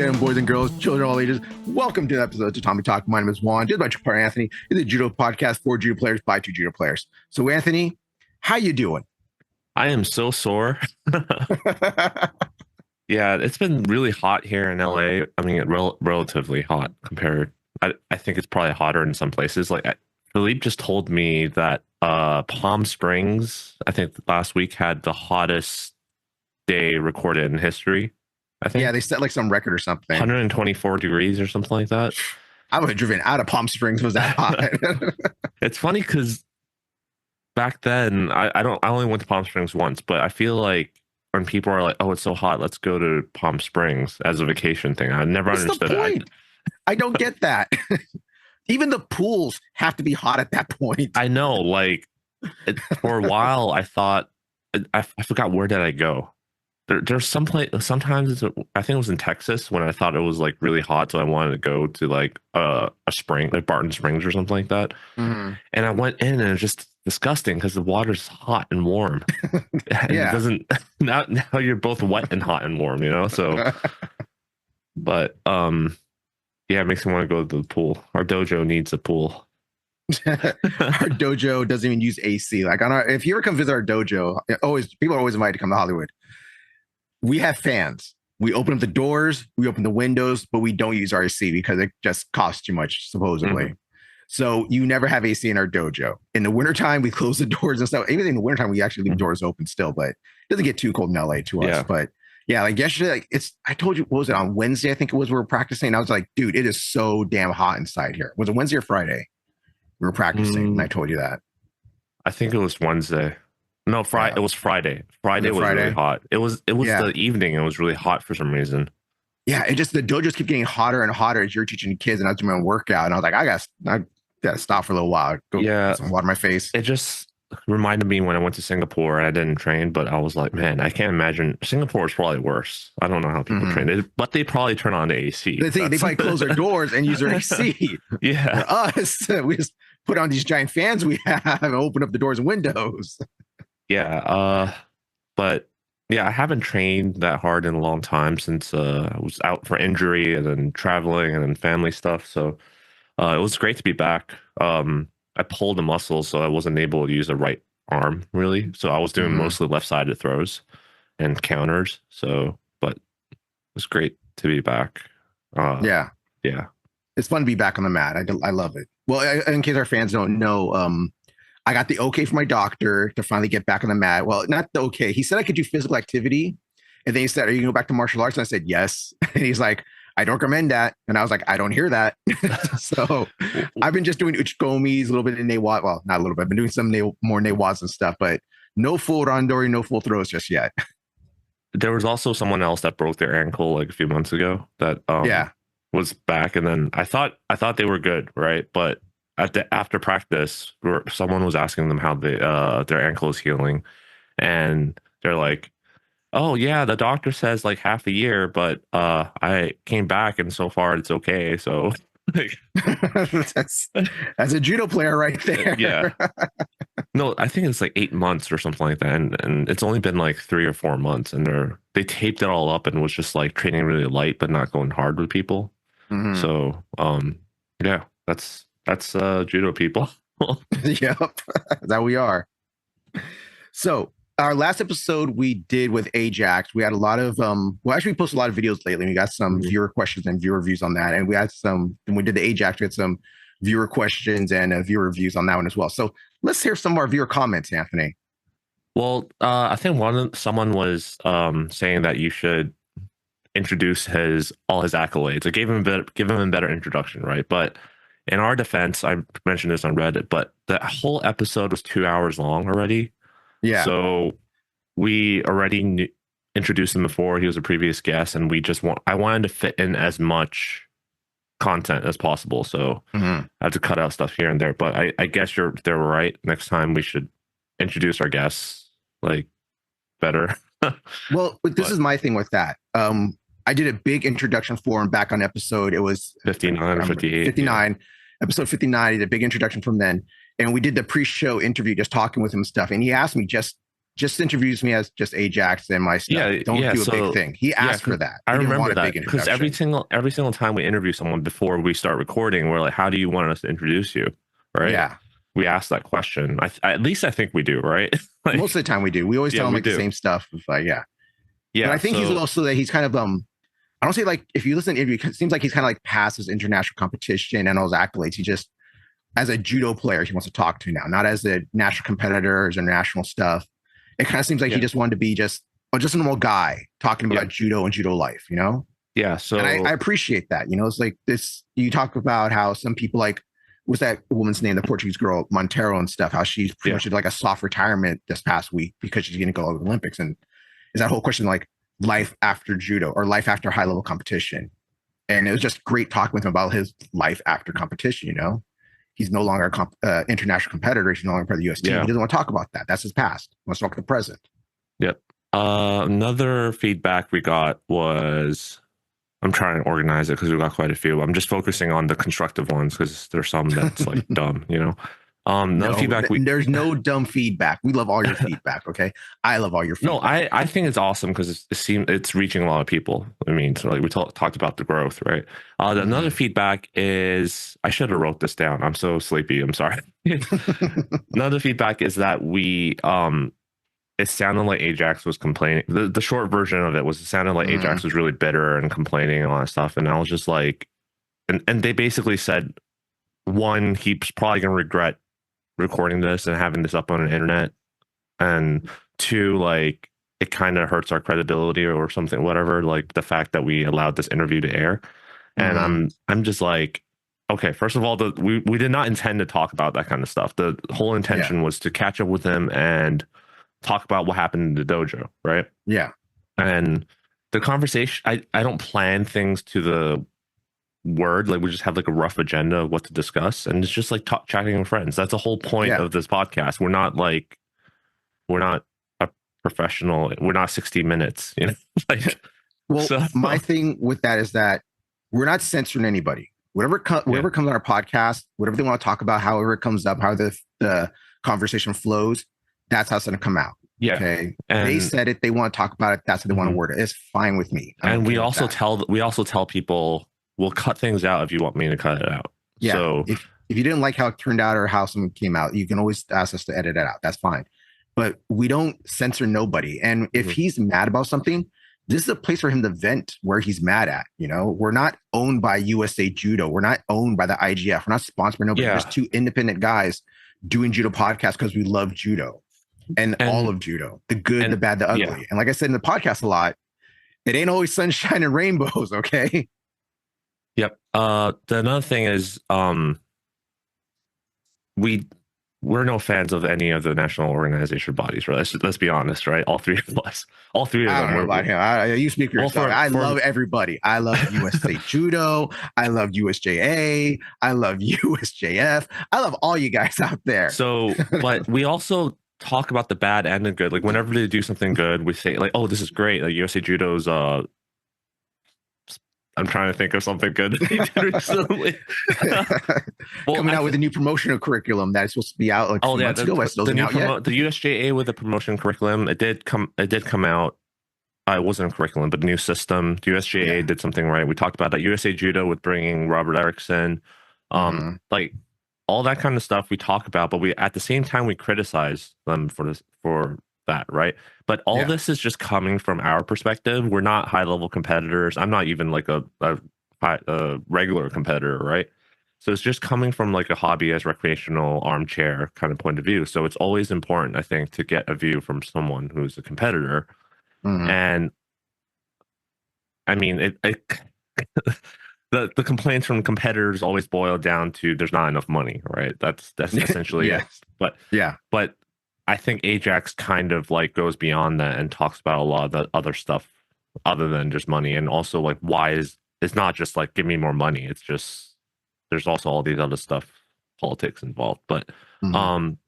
gentlemen, boys and girls, children of all ages, welcome to the episode of Tatami Talk. My name is Juan, just my partner Anthony. It's a Judo podcast for Judo players by two Judo players. So, Anthony, how you doing? I am so sore. Yeah, it's been really hot here in LA. I mean, relatively hot compared. I think it's probably hotter in some places. Like Philippe just told me that Palm Springs, I think last week, had the hottest day recorded in history. I think. Yeah, they set like some record or something. 124 degrees or something like that. I would have driven out of Palm Springs. Was that hot? It's funny because back then I only went to Palm Springs once, but I feel like when people are like, "Oh, it's so hot, let's go to Palm Springs" as a vacation thing, I never understood it. I don't get that. Even the pools have to be hot at that point. I know. Like for a while, I thought I forgot where did I go. There's some place. Sometimes I think it was in Texas when I thought it was like really hot, so I wanted to go to like a spring, like Barton Springs or something like that. Mm-hmm. And I went in, and it's just disgusting because the water's hot and warm. And Yeah. it doesn't. Now you're both wet and hot and warm, you know. So, but yeah, it makes me want to go to the pool. Our dojo needs a pool. Our dojo doesn't even use AC. Like if you ever come visit our dojo, people are always invited to come to Hollywood. We have fans. We open up the doors, we open the windows, but we don't use our AC because it just costs too much, supposedly. Mm-hmm. So you never have AC in our dojo. In the wintertime, we close the doors and stuff. Even in the wintertime, we actually leave doors open still, but it doesn't get too cold in LA to us. Yeah. But yeah, like yesterday, I told you, what was it, on Wednesday, I think it was, we were practicing. I was like, dude, it is so damn hot inside here. Was it Wednesday or Friday? We were practicing, and I told you that. I think it was Wednesday. No, Friday. It was Friday. Friday was really hot. It was the evening. It was really hot for some reason. Yeah, it just, the dojos keep getting hotter and hotter as you're teaching the kids, and I was doing my workout, and I was like, I gotta stop for a little while. Go get some water in my face. It just reminded me when I went to Singapore and I didn't train, but I was like, man, I can't imagine. Singapore is probably worse. I don't know how people train, but they probably turn on the AC. They probably close their doors and use their AC. Yeah, for us, we just put on these giant fans we have and open up the doors and windows. Yeah, but yeah, I haven't trained that hard in a long time since I was out for injury and then traveling and then family stuff. So it was great to be back. I pulled a muscle, so I wasn't able to use the right arm really. So I was doing mostly left-sided throws and counters. So, but it was great to be back. Yeah, it's fun to be back on the mat. I love it. Well, in case our fans don't know, I got the okay from my doctor to finally get back on the mat. Well, not the okay. He said I could do physical activity. And then he said, are you going to go back to martial arts? And I said, yes. And he's like, I don't recommend that. And I was like, I don't hear that. So I've been just doing uchikomis, a little bit of Neiwat. Well, not a little bit. I've been doing some more Neiwats and stuff, but no full randori, no full throws just yet. There was also someone else that broke their ankle like a few months ago that was back. And then I thought they were good, right? But after practice, someone was asking them how their ankle is healing, and they're like, "Oh yeah, the doctor says like half a year, but I came back and so far it's okay." So that's a judo player right there. Yeah. No, I think it's like 8 months or something like that, and it's only been like 3 or 4 months, and they taped it all up and was just like training really light but not going hard with people. Mm-hmm. So yeah, that's judo people. Yep, that we are. So our last episode we did with Ajax, we had a lot of we posted a lot of videos lately. We got some viewer questions and viewer reviews on that, and we had some. When we did the Ajax, we had some viewer questions and viewer reviews on that one as well. So let's hear some of our viewer comments, Anthony. Well, I think someone was saying that you should introduce all his accolades. I give him a better introduction, right? But in our defense, I mentioned this on Reddit, but the whole episode was 2 hours long already. Yeah. So we already introduced him before. He was a previous guest, and I wanted to fit in as much content as possible. So I had to cut out stuff here and there. But I guess they're right. Next time we should introduce our guests like better. Well, this is my thing with that. I did a big introduction for him back on episode. It was 59 or 58. 59. Yeah. Episode 59, I did a big introduction from then. And we did the pre-show interview, just talking with him and stuff. And he asked me just just introduce me as just Ajax and my stuff. Don't do a big thing. He asked for that. I He didn't remember want a that big because introduction. every single time we interview someone before we start recording, we're like, "How do you want us to introduce you?" Right? Yeah. We ask that question. At least I think we do, right? Like, Most of the time we do. We always tell him like the same stuff. Like, yeah. But I think he's also that he's kind of I don't say like if you listen to the interview, it seems like he's kind of like past his international competition and all those accolades. He just as a judo player, he wants to talk to now, not as a national competitor or national stuff. It kind of seems like he just wanted to be just a normal guy talking about judo and judo life, you know? Yeah. So and I appreciate that. You know, it's like this. You talk about how some people like what's that woman's name, the Portuguese girl Montero and stuff. How she's pretty much did like a soft retirement this past week because she's going to go to the Olympics. And is that whole question like life after judo or life after high level competition? And it was just great talking with him about his life after competition. You know, he's no longer an international competitor. He's no longer part of the U.S. team. He doesn't want to talk about that. That's his past. He wants to talk to the present. Yep. Another feedback we got was, I'm trying to organize it because we got quite a few. I'm just focusing on the constructive ones because there's some that's like dumb, you know. No feedback. There's no dumb feedback. We love all your feedback. Okay, I love all your feedback. No, I think it's awesome because it's reaching a lot of people. I mean, so like we talked about the growth, right? Another feedback is I should have wrote this down. I'm so sleepy. I'm sorry. Another feedback is that it sounded like Ajax was complaining. The short version of it was it sounded like Ajax was really bitter and complaining and all that stuff. And I was just like, and they basically said, one, he's probably gonna regret recording this and having this up on the internet, and two, like it kind of hurts our credibility or something, whatever, like the fact that we allowed this interview to air. And I'm just like, okay, first of all, we did not intend to talk about that kind of stuff. The whole intention was to catch up with him and talk about what happened in the dojo, right? Yeah. And the conversation, I don't plan things to the word. Like we just have like a rough agenda of what to discuss, and it's just like chatting with friends. That's the whole point of this podcast. We're not a professional. We're not 60 minutes, you know. Like, my thing with that is that we're not censoring anybody. Whatever comes on our podcast, whatever they want to talk about, however it comes up, how the conversation flows, that's how it's going to come out. Yeah. Okay. And they said it. They want to talk about it. That's how they want to word it. It's fine with me. And we also tell people, we'll cut things out if you want me to cut it out. Yeah. So if you didn't like how it turned out or how something came out, you can always ask us to edit it out. That's fine. But we don't censor nobody. And if he's mad about something, this is a place for him to vent where he's mad at. You know, we're not owned by USA Judo. We're not owned by the IGF. We're not sponsored by nobody. We're just two independent guys doing judo podcasts because we love judo and all of judo, the good, the bad, the ugly. Yeah. And like I said in the podcast a lot, it ain't always sunshine and rainbows. Okay. Yep. The another thing is, we're no fans of any of the national organization bodies, right? Let's be honest, right? All three of us, all three of them. You speak for yourself. I love everybody. I love USA Judo. I love USJA. I love USJF. I love all you guys out there. So, but we also talk about the bad and the good. Like whenever they do something good, we say like, "Oh, this is great." Like USA Judo's I'm trying to think of something good that he did recently. Coming out with a new promotional curriculum that's supposed to be out like months ago. The USJA with the promotion curriculum, it did come out. It wasn't a curriculum, but a new system. The USJA did something right. We talked about that. USA Judo with bringing Robert Erickson, like all that kind of stuff we talk about, but we at the same time we criticize them for that, right? But all this is just coming from our perspective. We're not high level competitors. I'm not even like a regular competitor, right? So it's just coming from like a hobbyist, recreational, armchair kind of point of view. So it's always important, I think, to get a view from someone who's a competitor. And I mean, the complaints from competitors always boil down to there's not enough money, right? That's essentially it. But I think Ajax kind of like goes beyond that and talks about a lot of the other stuff other than just money. And also like it's not just like give me more money. It's just there's also all these other stuff, politics involved. But and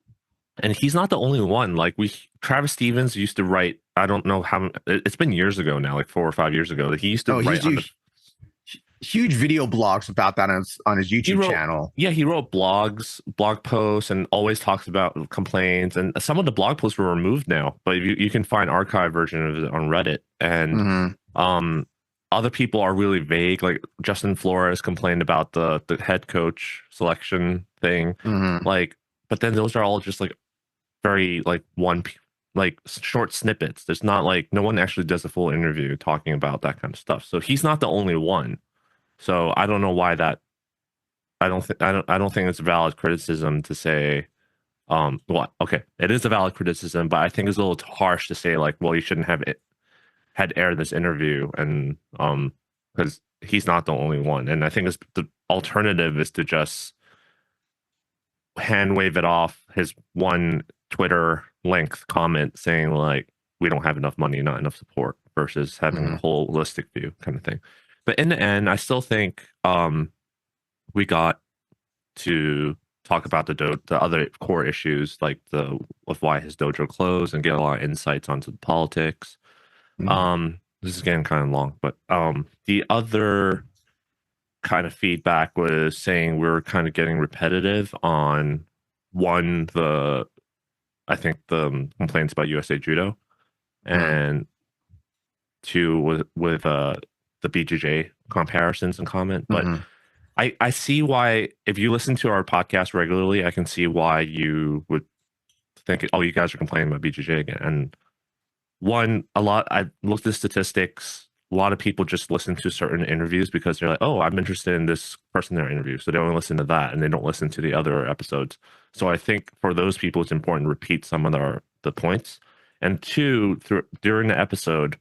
he's not the only one. Like Travis Stevens used to write, I don't know how it's been years ago now, like 4 or 5 years ago, that he used to write huge video blogs about that on his YouTube channel. Yeah, he wrote blogs, blog posts, and always talks about complaints. And some of the blog posts were removed now, but you can find archive version of it on Reddit. And other people are really vague. Like Justin Flores complained about the head coach selection thing. Like, but then those are all just like very like like short snippets. There's not like no one actually does a full interview talking about that kind of stuff. So he's not the only one. So I don't know why that. I don't think it's a valid criticism to say. What? Okay, it is a valid criticism, but I think it's a little harsh to say like, well, you shouldn't have had aired this interview, and because he's not the only one. And I think the alternative is to just hand wave it off his one Twitter length comment saying like, we don't have enough money, not enough support, versus having a holistic view kind of thing. But in the end, I still think we got to talk about the other core issues, like of why his dojo closed, and get a lot of insights onto the politics. This is getting kind of long, but the other kind of feedback was saying we were kind of getting repetitive on I think the complaints about USA Judo, and two with the BJJ comparisons and comment. But I see why, if you listen to our podcast regularly, I can see why you would think, oh, you guys are complaining about BJJ again. And I looked at statistics. A lot of people just listen to certain interviews because they're like, oh, I'm interested in this person in their interview. So they only listen to that and they don't listen to the other episodes. So I think for those people, it's important to repeat some of the points. And two, during the episode,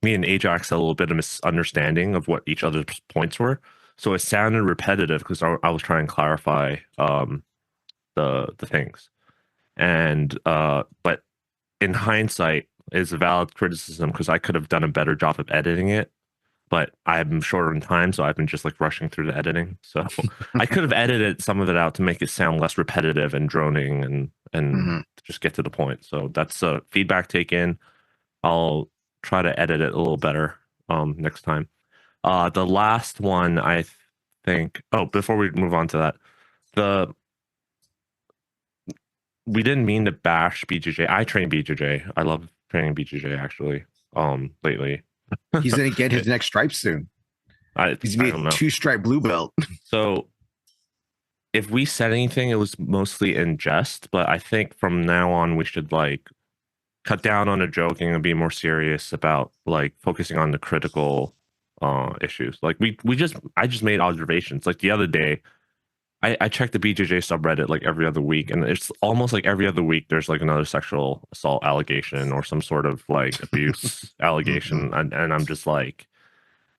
me and Ajax had a little bit of misunderstanding of what each other's points were. So it sounded repetitive because I was trying to clarify the things. And but in hindsight, is a valid criticism because I could have done a better job of editing it, but I'm shorter in time, so I've been just like rushing through the editing. So I could have edited some of it out to make it sound less repetitive and droning and just get to the point. So that's feedback taken. I'll try to edit it a little better next time. The last one, I think. Oh, before we move on to that, we didn't mean to bash BJJ. I train BJJ. I love training BJJ actually. Lately, he's gonna get his next stripe soon. He's gonna be a 2-stripe blue belt. So, if we said anything, it was mostly in jest. But I think from now on, we should like cut down on the joking and be more serious about like focusing on the critical issues. Like I just made observations. Like the other day, I checked the BJJ subreddit like every other week, and it's almost like every other week there's like another sexual assault allegation or some sort of like abuse allegation, and I'm just like,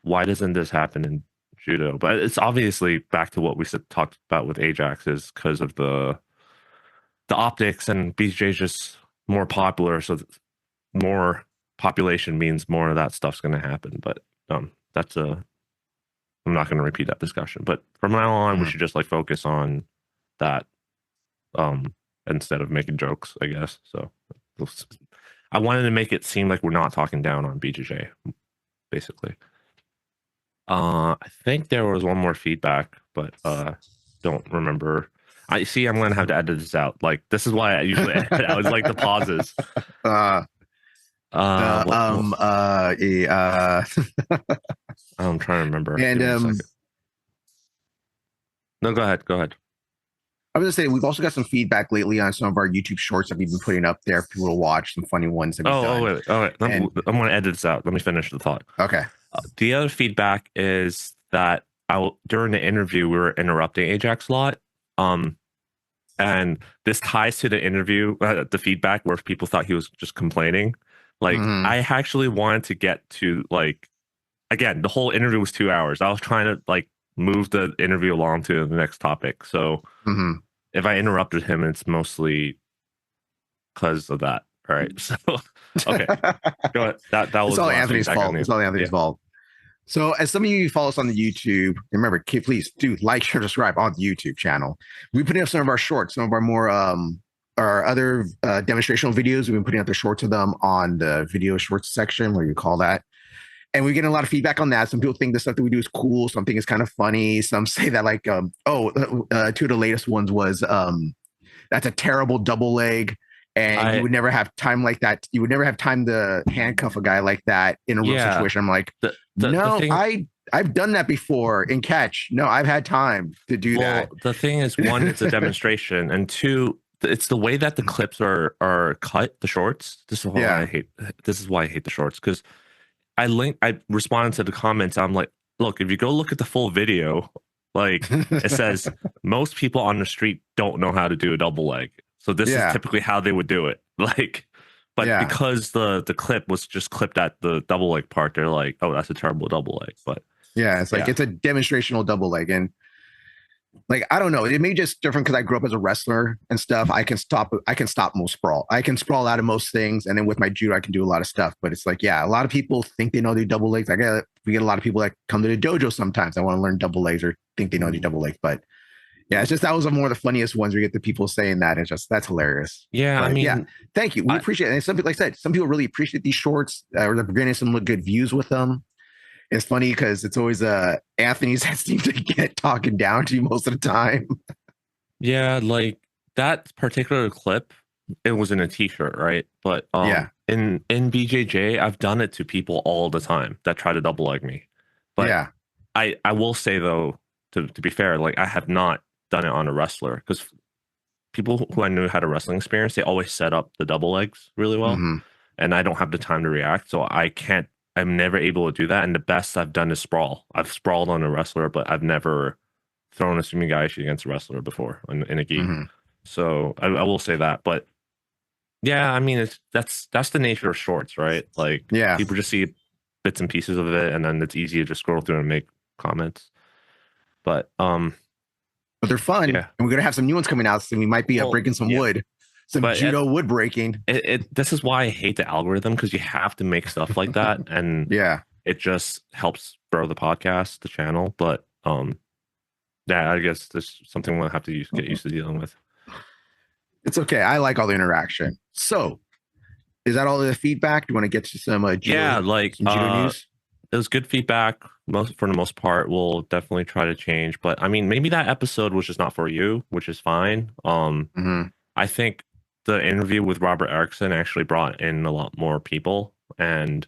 why doesn't this happen in judo? But it's obviously back to what we talked about with Ajax, is because of the optics, and BJJ is just more popular, so more population means more of that stuff's going to happen. But that's I'm not going to repeat that discussion, but from now on, we should just like focus on that instead of making jokes, I guess. So I wanted to make it seem like we're not talking down on BJJ, basically. I think there was one more feedback, but don't remember. I'm going to have to edit this out. Like, this is why I usually edit out. It's like the pauses. I'm trying to remember. And no, go ahead. I was gonna say we've also got some feedback lately on some of our YouTube shorts that we've been putting up there for people to watch, some funny ones that we've done. Wait. I'm going to edit this out. Let me finish the thought. Okay. The other feedback is that during the interview we were interrupting Ajax a lot. And this ties to the interview, the feedback where people thought he was just complaining. Like, I actually wanted to get to, like, again, the whole interview was 2 hours. I was trying to, like, move the interview along to the next topic. So if I interrupted him, it's mostly because of that. All right. So, okay. Go ahead. That was all Anthony's fault. It's all Anthony's fault. So as some of you follow us on the YouTube, remember, please do like, share, subscribe on the YouTube channel. We put up some of our shorts, some of our more our other demonstrational videos. We've been putting up the shorts of them on the video shorts section, where you call that. and we're getting a lot of feedback on that. Some people think the stuff that we do is cool. Some think it's kind of funny. Some say that like, two of the latest ones was that's a terrible double leg, and you would never have time like that. You would never have time to handcuff a guy like that in a real situation. I'm like, no, I've done that before in catch. No, I've had time to do that. The thing is, one, it's a demonstration, and two, it's the way that the clips are cut, the shorts. This is why I hate. This is why I hate the shorts, because I responded to the comments. I'm like, look, if you go look at the full video, like it says, most people on the street don't know how to do a double leg. So this is typically how they would do it. Like, but because the clip was just clipped at the double leg part, they're like, oh, that's a terrible double leg. But it's like it's a demonstrational double leg, and like I don't know, it may be just different because I grew up as a wrestler and stuff. I can stop most sprawl. I can sprawl out of most things, and then with my judo, I can do a lot of stuff. But it's like, a lot of people think they know they double legs. We get a lot of people that come to the dojo sometimes. I want to learn double legs or think they know they double legs. But it's just that was one of the funniest ones. We get the people saying that. It's just that's hilarious. Yeah, but, I mean, thank you. We appreciate it. And some people, like I said, some people really appreciate these shorts. Or they're getting some good views with them. It's funny because it's always Anthony's that seems to get talking down to you most of the time. Yeah, like that particular clip, it was in a t-shirt, right? But in BJJ, I've done it to people all the time that try to double leg me. But I will say though, to be fair, like I have not done it on a wrestler, because people who I knew had a wrestling experience, they always set up the double legs really well, and I don't have the time to react, so I'm never able to do that. And the best I've done is sprawl. I've sprawled on a wrestler, but I've never thrown a sumigaishi against a wrestler before in a gi. So I will say that. But I mean, that's the nature of shorts, right? Like people just see bits and pieces of it, and then it's easy to just scroll through and make comments. But they're fun, and we're gonna have some new ones coming out soon. We might be breaking some wood. Some judo wood breaking. This is why I hate the algorithm, because you have to make stuff like that, and it just helps grow the podcast, the channel. But I guess there's something we'll have to get used to dealing with. It's okay. I like all the interaction. So, is that all the feedback? Do you want to get to some judo? Some judo news? It was good feedback. For the most part, we'll definitely try to change. But I mean, maybe that episode was just not for you, which is fine. I think the interview with Robert Erickson actually brought in a lot more people, and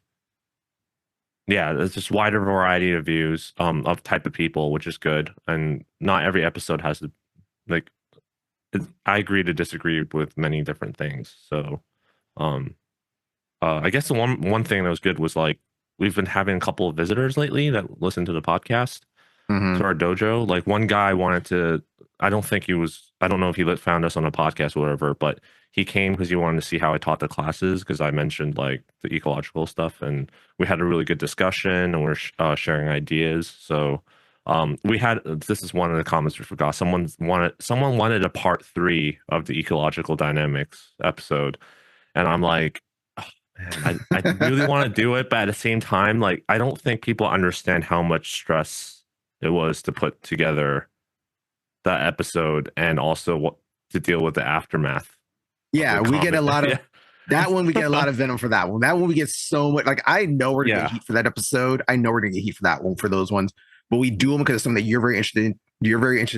it's just wider variety of views of type of people, which is good. And not every episode has I agree to disagree with many different things. So I guess the one thing that was good was like we've been having a couple of visitors lately that listen to the podcast to our dojo. Like one guy wanted to, I don't know if he found us on a podcast or whatever, but he came because he wanted to see how I taught the classes, because I mentioned like the ecological stuff, and we had a really good discussion, and we're sharing ideas. So this is one of the comments we forgot. Someone wanted a part 3 of the ecological dynamics episode, and I'm like, oh, man, I really want to do it, but at the same time, like I don't think people understand how much stress it was to put together that episode, and also to deal with the aftermath. We get a lot of that one. We get a lot of venom for that one. That one we get so much. Like I know we're gonna get heat for that episode. I know we're gonna get heat for that one, for those ones. But we do them because it's something that you're very interested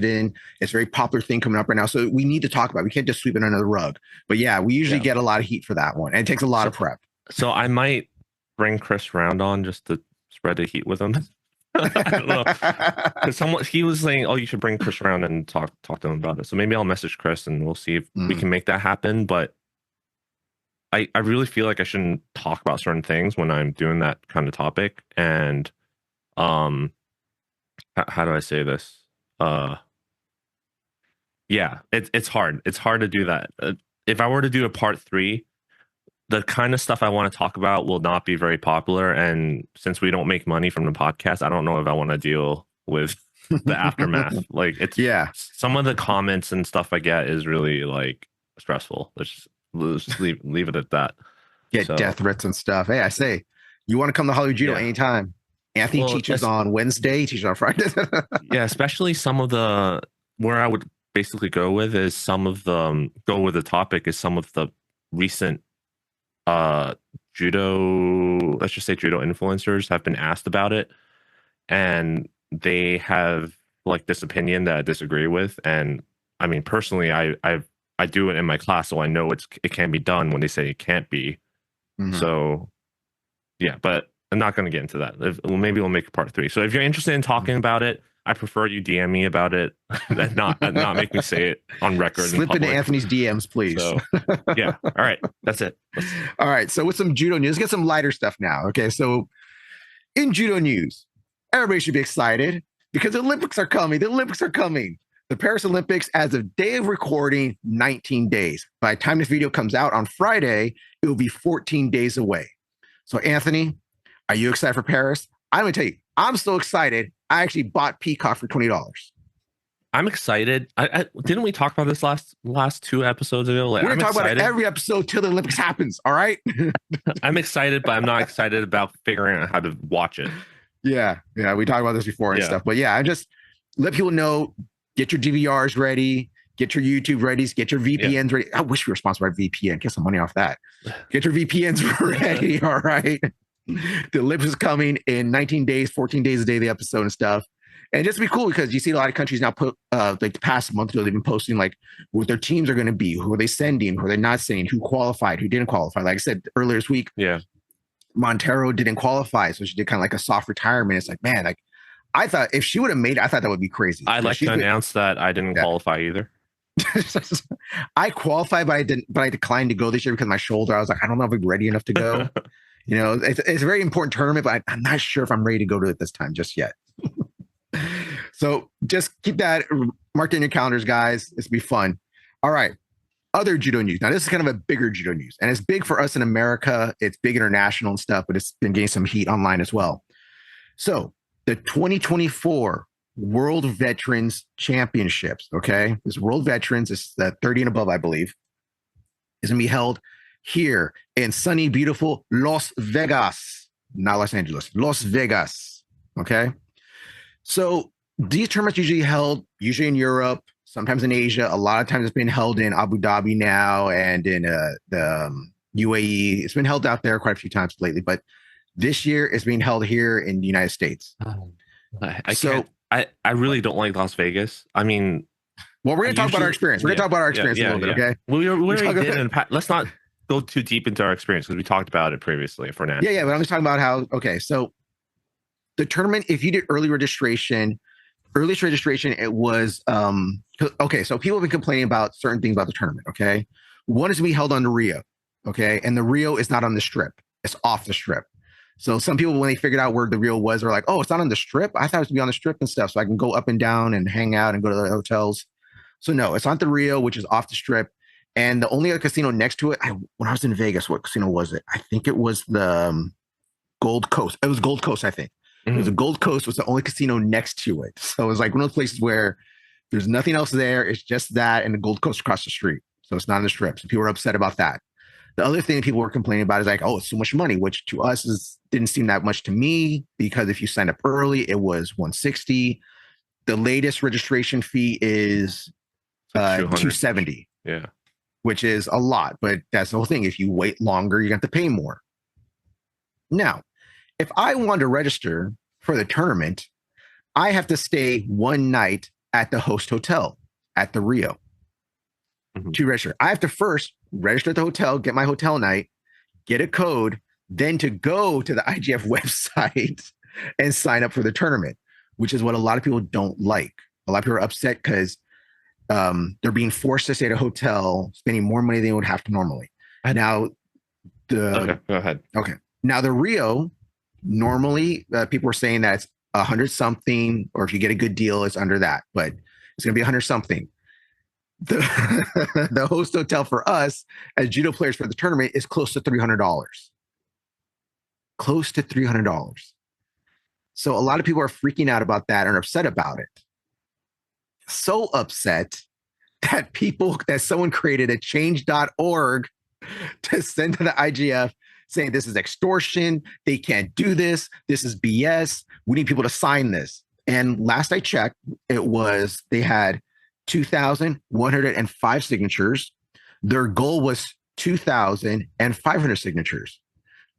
in. It's a very popular thing coming up right now. So we need to talk about it. We can't just sweep it under the rug. But we usually get a lot of heat for that one, and it takes a lot of prep. So I might bring Chris Round on just to spread the heat with him. I don't know. Because he was saying, "Oh, you should bring Chris around and talk to him about it." So maybe I'll message Chris and we'll see if we can make that happen. But I really feel like I shouldn't talk about certain things when I'm doing that kind of topic. And how do I say this? It's hard. It's hard to do that. If I were to do a part 3, the kind of stuff I want to talk about will not be very popular. And since we don't make money from the podcast, I don't know if I want to deal with the aftermath. Like some of the comments and stuff I get is really like stressful. Let's just leave it at that. Death threats and stuff. Hey, I say, you want to come to Hollywood Judo anytime. Anthony teaches on Wednesday, teaches on Friday. Especially some of where I would basically go with the topic is some of the recent judo, let's just say judo influencers have been asked about it, and they have like this opinion that I disagree with. And I mean, personally, I do it in my class, so I know it can be done when they say it can't be. Mhm. So yeah, but I'm not going to get into that. Maybe we'll make a part 3. So if you're interested in talking about it, I prefer you DM me about it and not make me say it on record. Slip into Anthony's DMs, please. So yeah, all right, that's it. All right, so with some judo news, let's get some lighter stuff now. Okay, so in judo news, everybody should be excited because the Olympics are coming. The Olympics are coming. The Paris Olympics, as of day of recording, 19 days. By the time this video comes out on Friday, it will be 14 days away. So, Anthony, are you excited for Paris? I'm going to tell you, I'm so excited. I actually bought Peacock for $20. I'm excited. I didn't we talk about this last 2 episodes ago? We're going to talk about it every episode till the Olympics happens, all right? I'm excited, but I'm not excited about figuring out how to watch it. Yeah, we talked about this before and stuff. But yeah, I just let people know, get your DVRs ready, get your YouTube ready, get your VPNs ready. I wish we were sponsored by VPN. Get some money off that. Get your VPNs ready, all right? The Olympics is coming in 19 days, 14 days a day, the episode and stuff. And just be cool because you see a lot of countries now put like the past month ago, they've been posting like what their teams are going to be, who are they sending, who are they not sending, who qualified, who didn't qualify. Like I said earlier this week, Montero didn't qualify, so she did kind of like a soft retirement. It's like, man, like I thought if she would have made it, I thought that would be crazy. I'd like to announce that I didn't qualify either. I qualified, but I declined to go this year because of my shoulder. I was like, I don't know if I'm ready enough to go. It's a very important tournament, but I'm not sure if I'm ready to go to it this time just yet. So just keep that marked in your calendars, guys. It's be fun. All right. Other judo news. Now, this is kind of a bigger judo news, and it's big for us in America. It's big international and stuff, but it's been getting some heat online as well. So the 2024 World Veterans Championships, okay? This World Veterans is 30 and above, I believe, is going to be held here in sunny, beautiful Las Vegas, not Los Angeles, Las Vegas, okay? So these tournaments usually in Europe, sometimes in Asia. A lot of times it's been held in Abu Dhabi now and in the UAE. It's been held out there quite a few times lately, but this year it's being held here in the United States. I really don't like Las Vegas. I mean, well, we're going to talk about our experience. We're going to talk about our experience a little bit, okay? We already did. Let's not go too deep into our experience because we talked about it previously for now. Yeah, but I'm just talking about how, okay, so the tournament, if you did earliest registration, it was, okay, so people have been complaining about certain things about the tournament, okay? One is to be held on the Rio, okay? And the Rio is not on the Strip. It's off the Strip. So some people, when they figured out where the Rio was, are like, oh, it's not on the Strip? I thought it was to be on the Strip and stuff, so I can go up and down and hang out and go to the hotels. So no, it's on the Rio, which is off the Strip. And the only other casino next to it, when I was in Vegas, what casino was it? I think it was the Gold Coast. It was Gold Coast, I think. It was the Gold Coast was the only casino next to it. So it was like one of those places where there's nothing else there. It's just that and the Gold Coast across the street. So it's not on the Strip. So people were upset about that. The other thing people were complaining about is like, oh, it's so much money, which to us didn't seem that much to me because if you signed up early, it was $160. The latest registration fee is $270. Yeah. Which is a lot, but that's the whole thing. If you wait longer, you have to pay more. Now, if I want to register for the tournament, I have to stay one night at the host hotel at the Rio to register. I have to first register at the hotel, get my hotel night, get a code, then to go to the IGF website and sign up for the tournament, which is what a lot of people don't like. A lot of people are upset because they're being forced to stay at a hotel, spending more money than they would have to normally. Now, okay, go ahead. Okay. Now, the Rio, normally people were saying that it's 100 something, or if you get a good deal, it's under that, but it's going to be 100 something. The host hotel for us as judo players for the tournament is close to $300. Close to $300. So a lot of people are freaking out about that and are upset about it. So upset that someone created a change.org to send to the IGF saying this is extortion. They can't do this. This is BS. We need people to sign this. And last I checked, they had 2,105 signatures. Their goal was 2,500 signatures.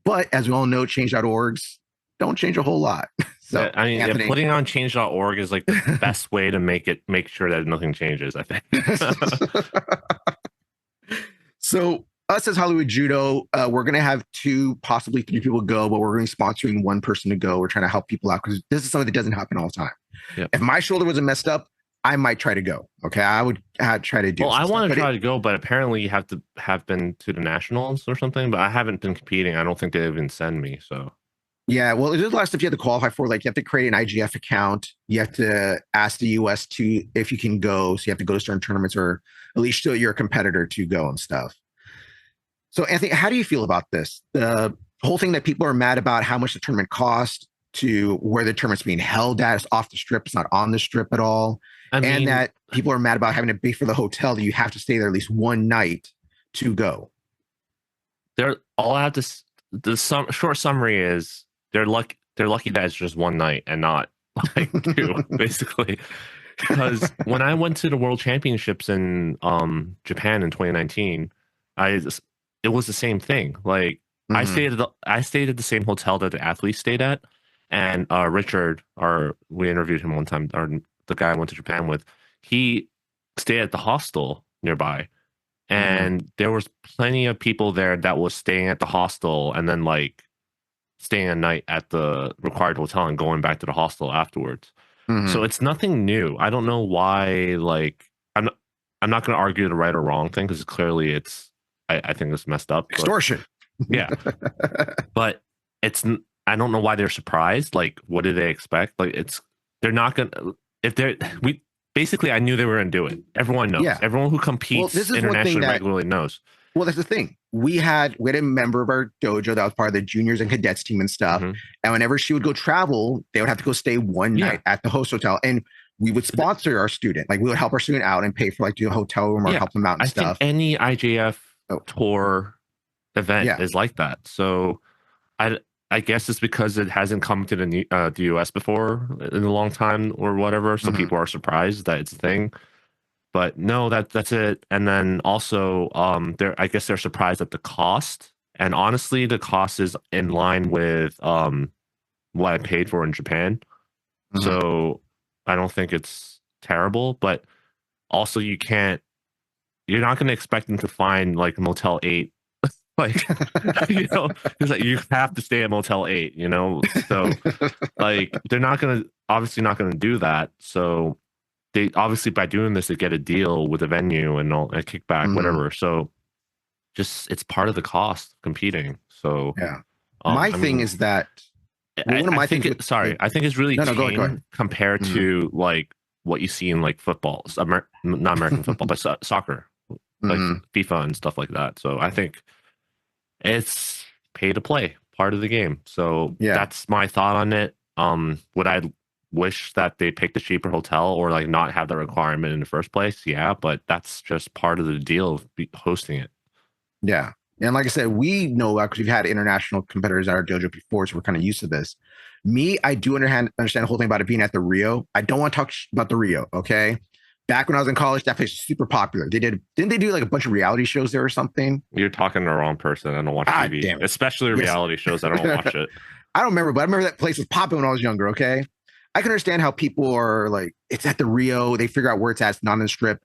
But as we all know, change.orgs don't change a whole lot. So yeah, I mean, Anthony, putting on change.org is like the best way to make sure that nothing changes, I think. So us as Hollywood Judo, we're going to have 2, possibly 3 people go, but we're going to be sponsoring 1 person to go. We're trying to help people out because this is something that doesn't happen all the time. Yep. If my shoulder wasn't messed up, I might try to go. Okay, I would try to do. Well, I want to try to go, but apparently you have to have been to the nationals or something. But I haven't been competing. I don't think they even send me. So yeah, well, there's a lot of stuff you have to qualify for. Like you have to create an IGF account. You have to ask the US to if you can go. So you have to go to certain tournaments or at least show you're a competitor to go and stuff. So Anthony, how do you feel about this? The whole thing that people are mad about how much the tournament cost to where the tournament's being held at. It's off the strip. It's not on the strip at all. I mean, and that people are mad about having to pay for the hotel that you have to stay there at least one night to go. Short summary is they're lucky that it's just one night and not like 2, basically. Because when I went to the World Championships in Japan in 2019, it was the same thing. Like I stayed at the same hotel that the athletes stayed at, and Richard, we interviewed him one time, the guy I went to Japan with, he stayed at the hostel nearby, and there was plenty of people there that was staying at the hostel and then like staying a night at the required hotel and going back to the hostel afterwards. So it's nothing new. I don't know why. Like I'm not going to argue the right or wrong thing because clearly I think it's messed up. Extortion. Yeah, but I don't know why they're surprised. Like, what did they expect? Like, they're not gonna. Basically, I knew they were gonna do it. Everyone knows. Yeah. Everyone who competes internationally regularly knows. Well, that's the thing. We had a member of our dojo that was part of the juniors and cadets team and stuff. And whenever she would go travel, they would have to go stay one night at the host hotel. And we would sponsor our student. Like we would help our student out and pay for like do a hotel room or help them out and stuff. I think any IJF tour event is like that. So I guess it's because it hasn't come to the US before in a long time or whatever. So people are surprised that it's a thing. But no, that's it. And then also, I guess they're surprised at the cost. And honestly, the cost is in line with what I paid for in Japan. So I don't think it's terrible. But also, you're not going to expect them to find like Motel 8. Like, it's like you have to stay at Motel 8, So like they're obviously not going to do that. So they obviously by doing this they get a deal with a venue and a kickback, whatever. So just it's part of the cost of competing. So yeah, my thing is that I think it's really tame compared to like what you see in like football, not American football, but soccer, like FIFA and stuff like that. So I think it's pay to play, part of the game. So that's my thought on it. Would I wish that they picked a cheaper hotel or like not have the requirement in the first place? Yeah, but that's just part of the deal of hosting it. Yeah. And like I said, we know that because we've had international competitors at our dojo before, so we're kind of used to this. Me, I do understand the whole thing about it being at the Rio. I don't want to talk about the Rio, okay? Back when I was in college, that place was super popular. Didn't they do like a bunch of reality shows there or something? You're talking to the wrong person. I don't watch TV, especially reality shows. I don't watch it. I don't remember, but I remember that place was popping when I was younger, okay? I can understand how people are like, it's at the Rio. They figure out where it's at. It's not on the strip.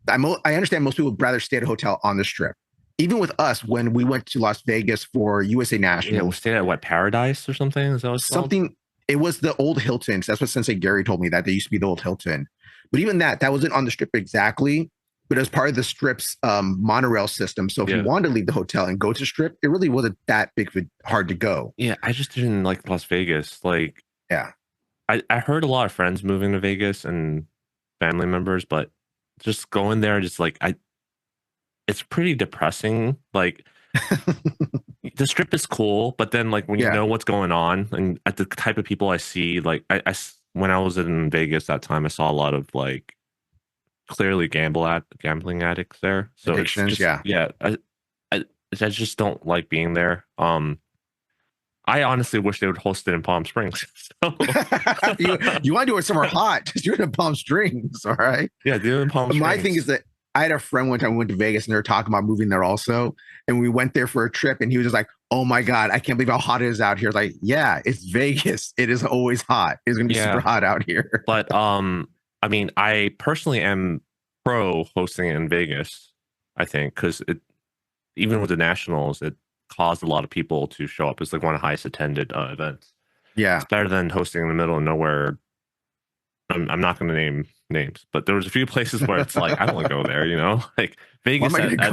I understand most people would rather stay at a hotel on the strip. Even with us, when we went to Las Vegas for USA Nationals. Yeah, we stayed at Paradise or something? Is that what it's something called? It was the old Hilton. So that's what Sensei Gary told me, that they used to be the old Hilton. But even that wasn't on the strip exactly, but it was part of the strip's monorail system. So if you wanted to leave the hotel and go to strip, it really wasn't that hard to go. Yeah, I just didn't like Las Vegas. Like, yeah. I heard a lot of friends moving to Vegas and family members, but just going there, just like it's pretty depressing. Like the strip is cool, but then like when you know what's going on and at the type of people I see, like I when I was in Vegas that time, I saw a lot of like clearly gambling addicts there. So addictions, I just don't like being there. I honestly wish they would host it in Palm Springs. So. you want to do it somewhere hot? Just do it in Palm Springs, all right? Yeah, do it in Palm Springs. My thing is that I had a friend one time we went to Vegas and they were talking about moving there also. And we went there for a trip and he was just like, oh my God, I can't believe how hot it is out here. Like, yeah, it's Vegas. It is always hot. It's gonna be super Yeah, hot out here. but I mean, I personally am pro hosting it in Vegas. I think because it even with the Nationals, it caused a lot of people to show up. It's like one of the highest attended events. Yeah. It's better than hosting in the middle of nowhere. I'm not going to name names, but there was a few places where it's like I don't want to go there. You know, like Why Vegas am I gonna at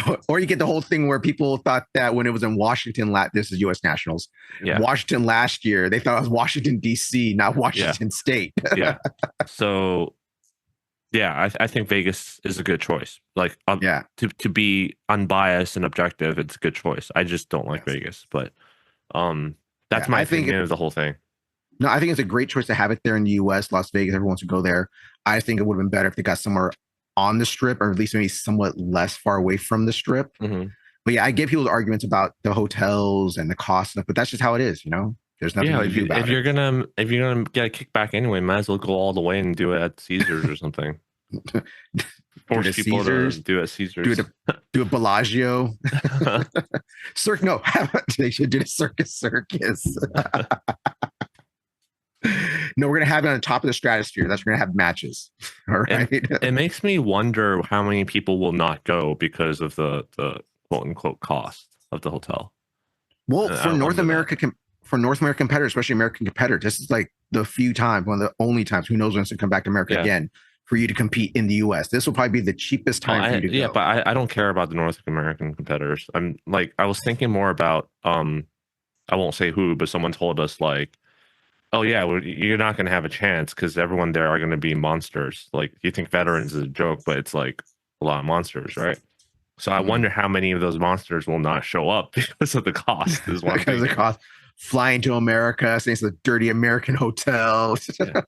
go? Or you get the whole thing where people thought that when it was in Washington, this is U.S. Nationals, yeah, Washington last year, they thought it was Washington D.C., not yeah, Washington State. yeah. So yeah, I think Vegas is a good choice. Like Yeah, to be unbiased and objective, it's a good choice. I just don't like yes, Vegas, but that's yeah. my I think opinion of the whole thing. no, I think it's a great choice to have it there in the U.S., Las Vegas. Everyone wants to go there. I think it would have been better if they got somewhere on the strip, or at least maybe somewhat less far away from the strip. Hmm. But yeah, I get people's arguments about the hotels and the cost stuff, but that's just how it is. There's nothing Yeah, you can do if about you're gonna get a kickback anyway, might as well go all the way and do it at Caesars or something. it. Do it Force at people to Caesars. do it at Do it. Caesars. Do a Bellagio. Cirque. No, they should do the circus. No, we're gonna have it on the top of the stratosphere. That's we're gonna have matches. All right. It makes me wonder how many people will not go because of the quote unquote cost of the hotel. Well, I wonder that. For North American competitors, especially American competitors, this is like the few times, one of the only times. Who knows when it's gonna come back to America Yeah. again for you to compete in the U.S. This will probably be the cheapest time for you to Yeah, go. but I don't care about the North American competitors. I'm like I was thinking more about I won't say who, but someone told us like, oh yeah, well, you're not going to have a chance because everyone there are going to be monsters. Like you think veterans is a joke, but it's like a lot of monsters, right? So I wonder how many of those monsters will not show up because of the cost. Is what I'm Because of the thinking. cost. Flying to America, staying at the dirty American hotels. Yeah.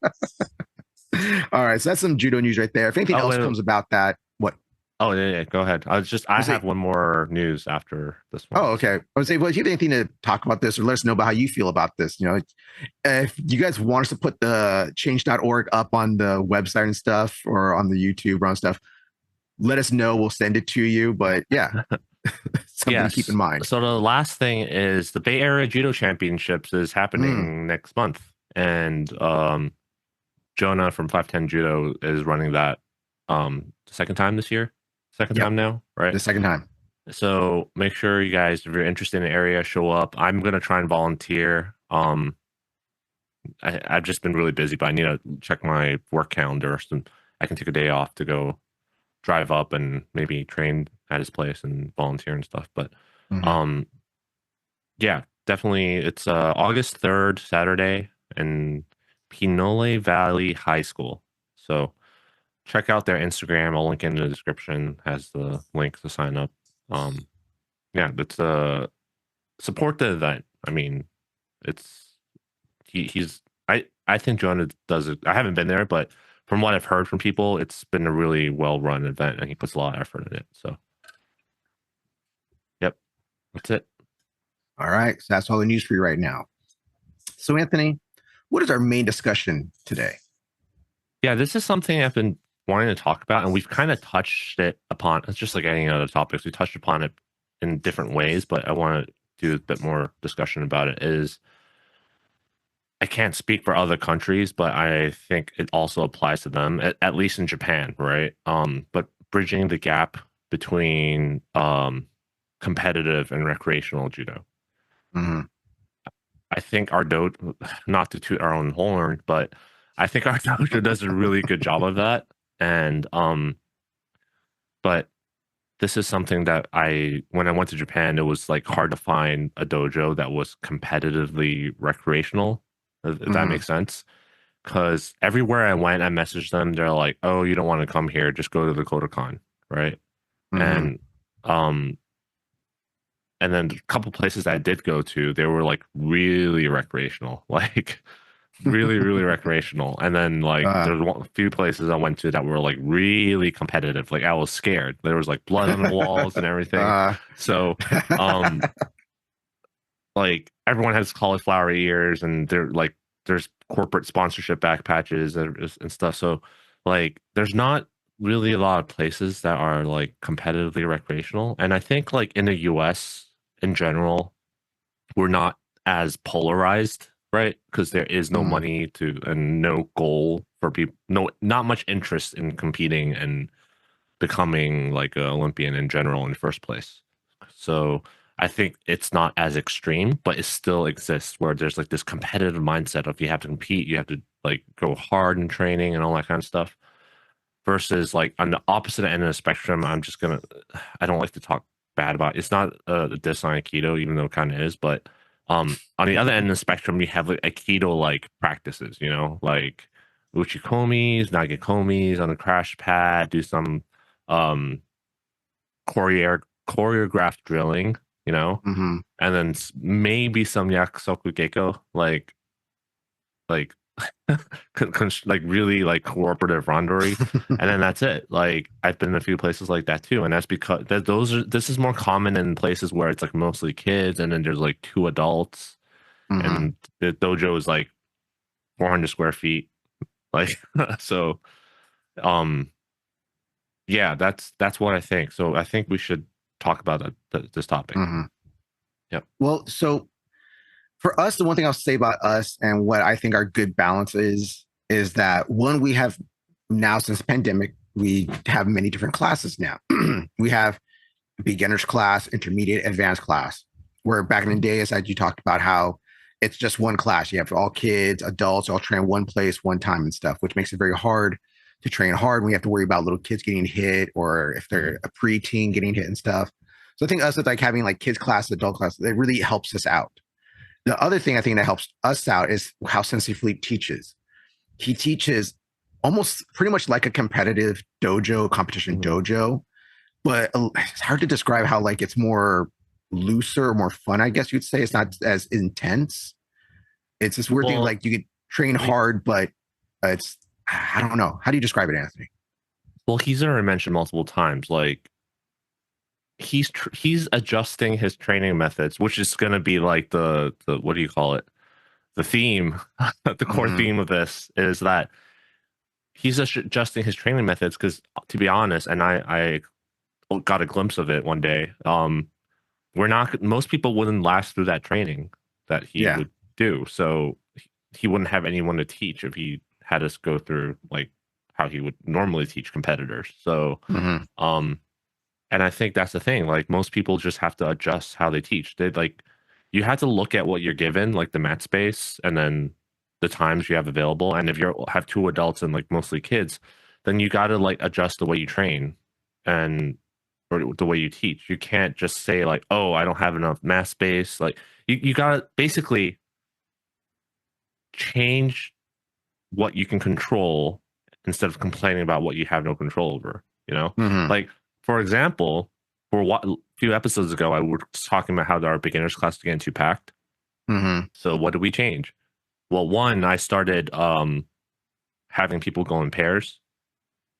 All right, so that's some judo news right there. If anything Oh else wait. comes about that, what? Oh yeah. Go ahead. I Say, have one more news after this one. oh, okay. I would say, well, if you have anything to talk about this or let us know about how you feel about this, if you guys want us to put the change.org up on the website and stuff or on the YouTube or on stuff, let us know. We'll send it to you. But yeah, something to keep in Yes. mind. So the last thing is the Bay Area Judo Championships is happening next month, and Jonah from 510 Judo is running that the second time this year. Second Yep. time now, right? The second time. So make sure you guys, if you're interested in the area, show up. I'm gonna try and volunteer. I've just been really busy, but I need to check my work calendar. So I can take a day off to go drive up and maybe train at his place and volunteer and stuff. But um, yeah, definitely. It's August 3rd, Saturday, in Pinole Valley High School. So check out their Instagram. I'll link in the description. Has the link to sign up. Yeah, it's support the event. I mean, it's he's I think Jonah does it. I haven't been there, but from what I've heard from people, it's been a really well run event, and he puts a lot of effort in it. So, yep, that's it. All right. So that's all the news for you right now. So, Anthony, what is our main discussion today? Yeah, this is something I've been wanting to talk about, and we've kind of touched it upon. It's just like any other topics. We touched upon it in different ways, but I want to do a bit more discussion about it. Is I can't speak for other countries, but I think it also applies to them, at least in Japan, right? But bridging the gap between competitive and recreational judo. Mm-hmm. I think our dojo, not to toot our own horn, but I think our dojo does a really good job of that. And but this is something that when I went to Japan, it was like hard to find a dojo that was competitively recreational, if that makes sense. Because everywhere I went, I messaged them. They're like, "Oh, you don't want to come here? Just go to the Kodokan, right?" And um, and then a couple places I did go to, they were like really recreational, like really, really recreational. And then like there's a few places I went to that were like really competitive. Like I was scared. There was like blood on the walls and everything. So like everyone has cauliflower ears, and they're like there's corporate sponsorship back patches and stuff. So like there's not really a lot of places that are like competitively recreational. And I think like in the US in general, we're not as polarized, right? Because there is no Mhm. money to and no goal for people, no, not much interest in competing and becoming like an Olympian in general in the first place. So I think it's not as extreme, but it still exists where there's like this competitive mindset of you have to compete, you have to like go hard in training and all that kind of stuff. Versus like on the opposite end of the spectrum, I don't like to talk bad about it. It's not a diss on Aikido, even though it kind of is, but on the other end of the spectrum, you have like Aikido like practices, you know, like uchikomis, nagekomis on the crash pad, do some um choreographed drilling, you know, Mhm. and then maybe some yakusoku geko, like like really like cooperative randori, and then that's it. Like I've been in a few places like that too, and that's because this is more common in places where it's like mostly kids, and then there's like two adults, Mhm. and the dojo is like 400 square feet, like so. Um, yeah, that's what I think. So I think we should talk about this topic. Mhm. Yep. Well, so for us, the one thing I'll say about us and what I think our good balance is that one, we have now since the pandemic, we have many different classes now. We have beginners class, intermediate, advanced class. Where back in the day, as you talked about how it's just one class. You have all kids, adults, all train one place, one time and stuff, which makes it very hard to train hard when you have to worry about little kids getting hit or if they're a preteen getting hit and stuff. So I think us with like having like kids class, adult class, it really helps us out. The other thing I think that helps us out is how Sensei Philippe teaches. He teaches almost pretty much like a competitive dojo, competition Mhm. dojo, but it's hard to describe how like it's more looser, more fun, I guess you'd say. It's not as intense. It's this weird thing Well, like you could train I mean, hard, but it's I don't know. How do you describe it, Anthony? he's already mentioned multiple times, like he's adjusting his training methods, which is going to be like the what do you call it? The theme, the core Mm-hmm. theme of this is that he's adjusting his training methods because, to be honest, and I got a glimpse of it one day. We're not most people wouldn't last through that training that he Yeah. would do, so he wouldn't have anyone to teach if he had us go through like how he would normally teach competitors. So, Mm-hmm. um, and I think that's the thing. Like most people just have to adjust how they teach. They like you have to look at what you're given, like the mat space, and then the times you have available. And if you have two adults and like mostly kids, then you got to like adjust the way you train and or the way you teach. You can't just say like, "Oh, I don't have enough mat space." Like you got to basically change what you can control instead of complaining about what you have no control over, you know? Mm-hmm. Like, for example, for what a few episodes ago, I was talking about how our beginners class was getting too packed. Mm-hmm. So what did we change? Well, one, I started having people go in pairs,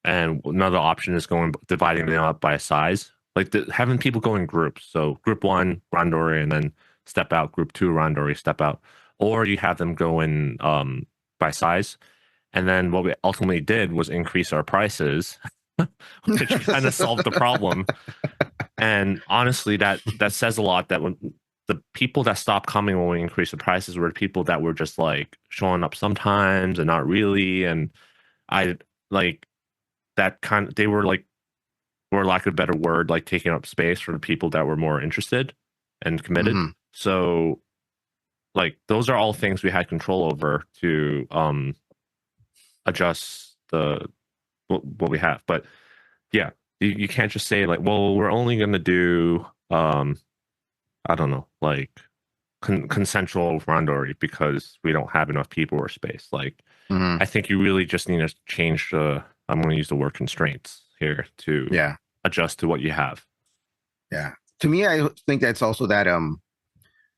and another option is going dividing them up by size, like having people go in groups. So group one, randori, and then step out. Group two, randori, step out. Or you have them go in by size. And then what we ultimately did was increase our prices, which kind of solved the problem. And honestly, that says a lot that when the people that stopped coming when we increased the prices were the people that were just like showing up sometimes and not really. And I like that kind of, they were like, for lack of a better word, like taking up space for the people that were more interested and committed. Mm-hmm. So like those are all things we had control over to adjust the what we have. But yeah, you can't just say like, well, we're only going to do I don't know, like consensual randori because we don't have enough people or space. Like Mm-hmm. I think you really just need to change the I'm going to use the word constraints here to Yeah. adjust to what you have. Yeah. To me, I think that's also that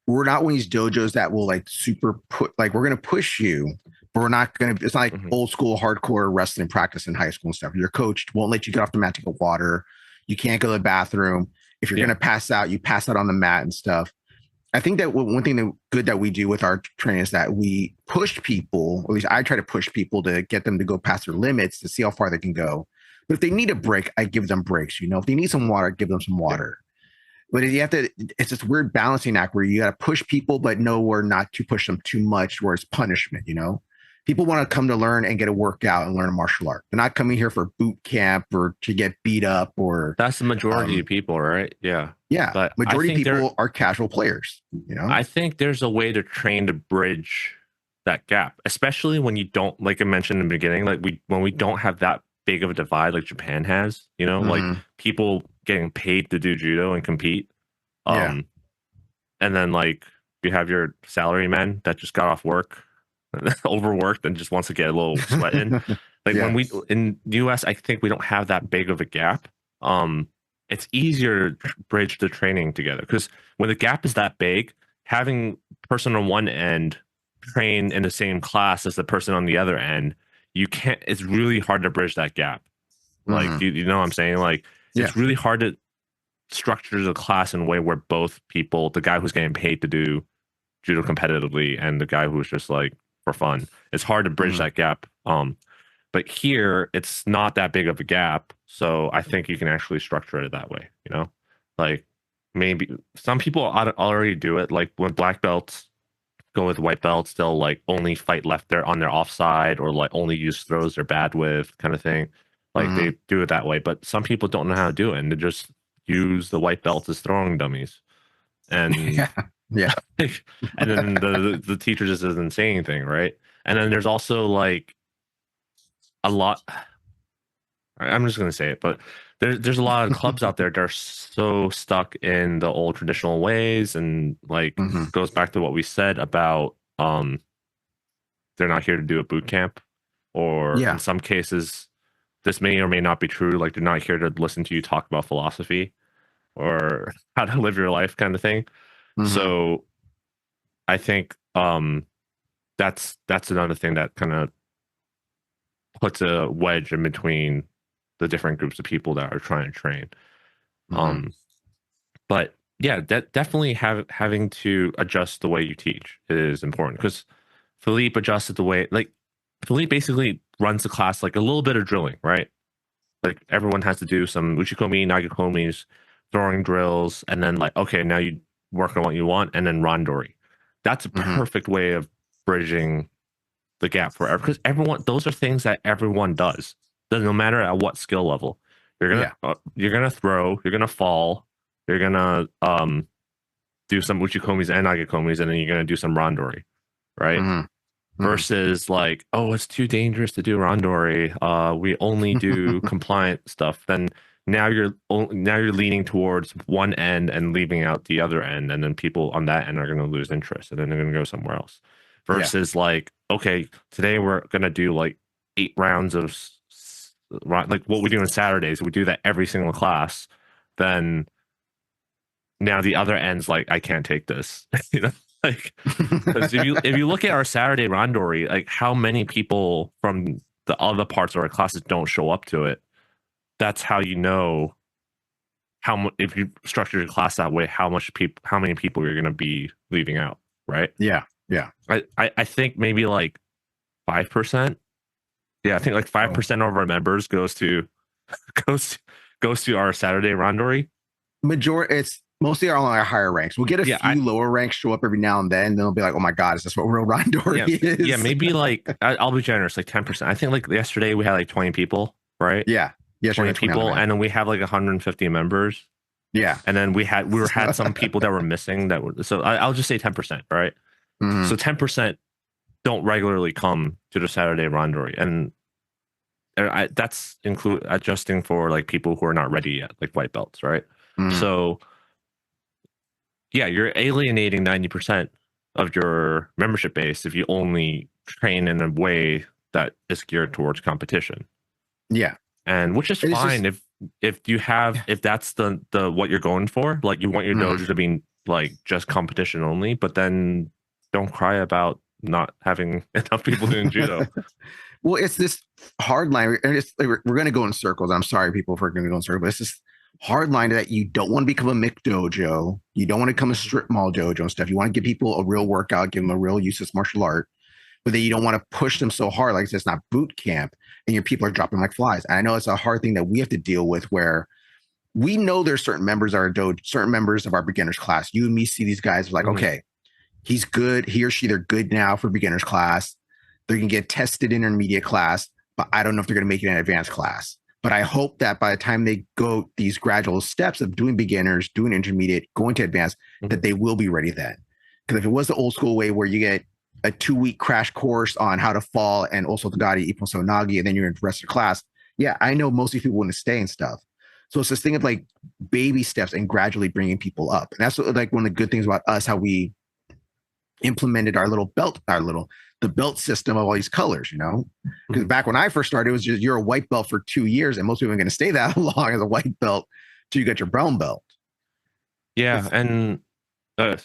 we're not one of these dojos that will like super put like we're gonna push you, but we're not gonna. It's not like Mhm. old school hardcore wrestling practice in high school and stuff. Your coach won't let you get off the mat to get water. You can't go to the bathroom. If you're Yeah. gonna pass out, you pass out on the mat and stuff. I think that one thing that good that we do with our training is that we push people, or at least I try to push people to get them to go past their limits to see how far they can go. But if they need a break, I give them breaks. If they need some water, I give them some water. But you have to, it's this weird balancing act where you got to push people, but know where not to push them too much, where it's punishment. People want to come to learn and get a workout and learn a martial art. They're not coming here for boot camp or to get beat up or. That's the majority of people, right? Yeah. Yeah. But majority of people are casual players, I think there's a way to train to bridge that gap, especially when you don't, like I mentioned in the beginning, like when we don't have that big of a divide like Japan has, like people getting paid to do judo and compete. Yeah. And then like you have your salary men that just got off work, overworked, and just wants to get a little sweat in. Like when we in the US, I think we don't have that big of a gap. It's easier to bridge the training together because when the gap is that big, having person on one end train in the same class as the person on the other end, you can't. It's really hard to bridge that gap. Like you know what I'm saying? Like it's really hard to structure the class in a way where both people, the guy who's getting paid to do judo competitively and the guy who's just like for fun, it's hard to bridge that gap. But here it's not that big of a gap, so I think you can actually structure it that way. Like maybe some people already do it. Like when black belts go with white belts, they'll like only fight left there on their offside or like only use throws they're bad with, kind of thing. Like they do it that way. But some people don't know how to do it, and they just use the white belts as throwing dummies. And yeah. And then the teacher just doesn't say anything, right? And then there's also like a lot. I'm just gonna say it, but there's a lot of clubs out there that are so stuck in the old traditional ways, and like goes back to what we said about they're not here to do a boot camp, or in some cases this may or may not be true. Like they're not here to listen to you talk about philosophy or how to live your life, kind of thing. So I think that's another thing that kind of puts a wedge in between the different groups of people that are trying to train. But yeah, that definitely having to adjust the way you teach is important, because Philippe adjusted the way, like Philippe basically runs the class like a little bit of drilling, right? Like everyone has to do some uchikomi, nagekomis, throwing drills, and then like, okay, now you work on what you want, and then randori. That's a perfect way of bridging the gap for everyone, because everyone, those are things that everyone does. No matter at what skill level, you're gonna throw, you're gonna fall, you're gonna do some uchikomis and nagekomis, and then you're gonna do some randori, right? Versus like, oh, it's too dangerous to do randori. We only do compliant stuff. Then now you're leaning towards one end and leaving out the other end, and then people on that end are going to lose interest, and then they're going to go somewhere else. Versus like, okay, today we're going to do like 8 rounds of like what we do on Saturdays. We do that every single class. Then now the other end's like, I can't take this. Like, because if you look at our Saturday randori, like how many people from the other parts of our classes don't show up to it. That's how you know if you structure your class that way, how many people you're going to be leaving out, right? Yeah. I think maybe like 5%. Yeah, I think like 5% of our members goes to our Saturday randori. It's mostly on our higher ranks. We'll get a few lower ranks show up every now and then. They'll be like, "Oh my god, is this what real randori is?" Yeah, maybe like I'll be generous, like 10%. I think like yesterday we had like 20 people, right? Yeah, 20 people, and then we have like 150 members. Yeah, and then we had some people that were missing that were. So I'll just say 10%, right? So 10% don't regularly come to the Saturday randori, and that's include adjusting for like people who are not ready yet, like white belts, right? So yeah, you're alienating 90% of your membership base if you only train in a way that is geared towards competition. Yeah, and which is fine if that's the what you're going for. Like you want your dojo to be like just competition only, but then don't cry about not having enough people doing judo. Well, it's this hard line, and it's like we're going to go in circles. I'm sorry, people, for going to go in circles, but it's this hard line that you don't want to become a Mick dojo. You don't want to become a strip mall dojo and stuff. You want to give people a real workout, give them a real useless martial art. but then you don't want to push them so hard, like it's not boot camp, and your people are dropping like flies. And I know it's a hard thing that we have to deal with, where we know there's certain members of our dojo, certain members of our beginners class. You and me see these guys like, okay, he's good. He or she, they're good now for beginners class. They can get tested in intermediate class, but I don't know if they're going to make it in advanced class. But I hope that by the time they go these gradual steps of doing beginners, doing intermediate, going to advanced, that they will be ready then. Because if it was the old school way where you get a 2-week crash course on how to fall and also Tagari, Ippon Nagi, and then you're in the rest of the class, yeah, I know most of these people want to stay and stuff. So it's this thing of like baby steps and gradually bringing people up. And that's like one of the good things about us, how we implemented the belt system of all these colors, you know? Because back when I first started, it was just you're a white belt for 2 years, and most people are going to stay that long as a white belt till you get your brown belt. Yeah, and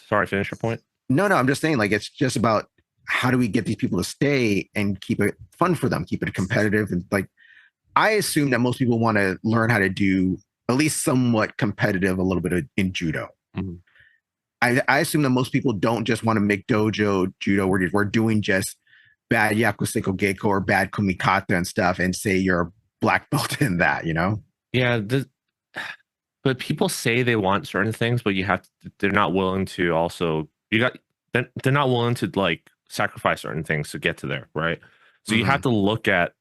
sorry, finish your point. No, I'm just saying, like, it's just about how do we get these people to stay and keep it fun for them, keep it competitive. And like, I assume that most people want to learn how to do at least somewhat competitive, a little bit in judo. I assume that most people don't just want to make dojo judo where we're doing just bad yakuseko geko or bad kumikata and stuff and say you're a black belt in that, you know? Yeah, but people say they want certain things, but they're not willing to also, they're not willing to like sacrifice certain things to get to there, right? So you have to look at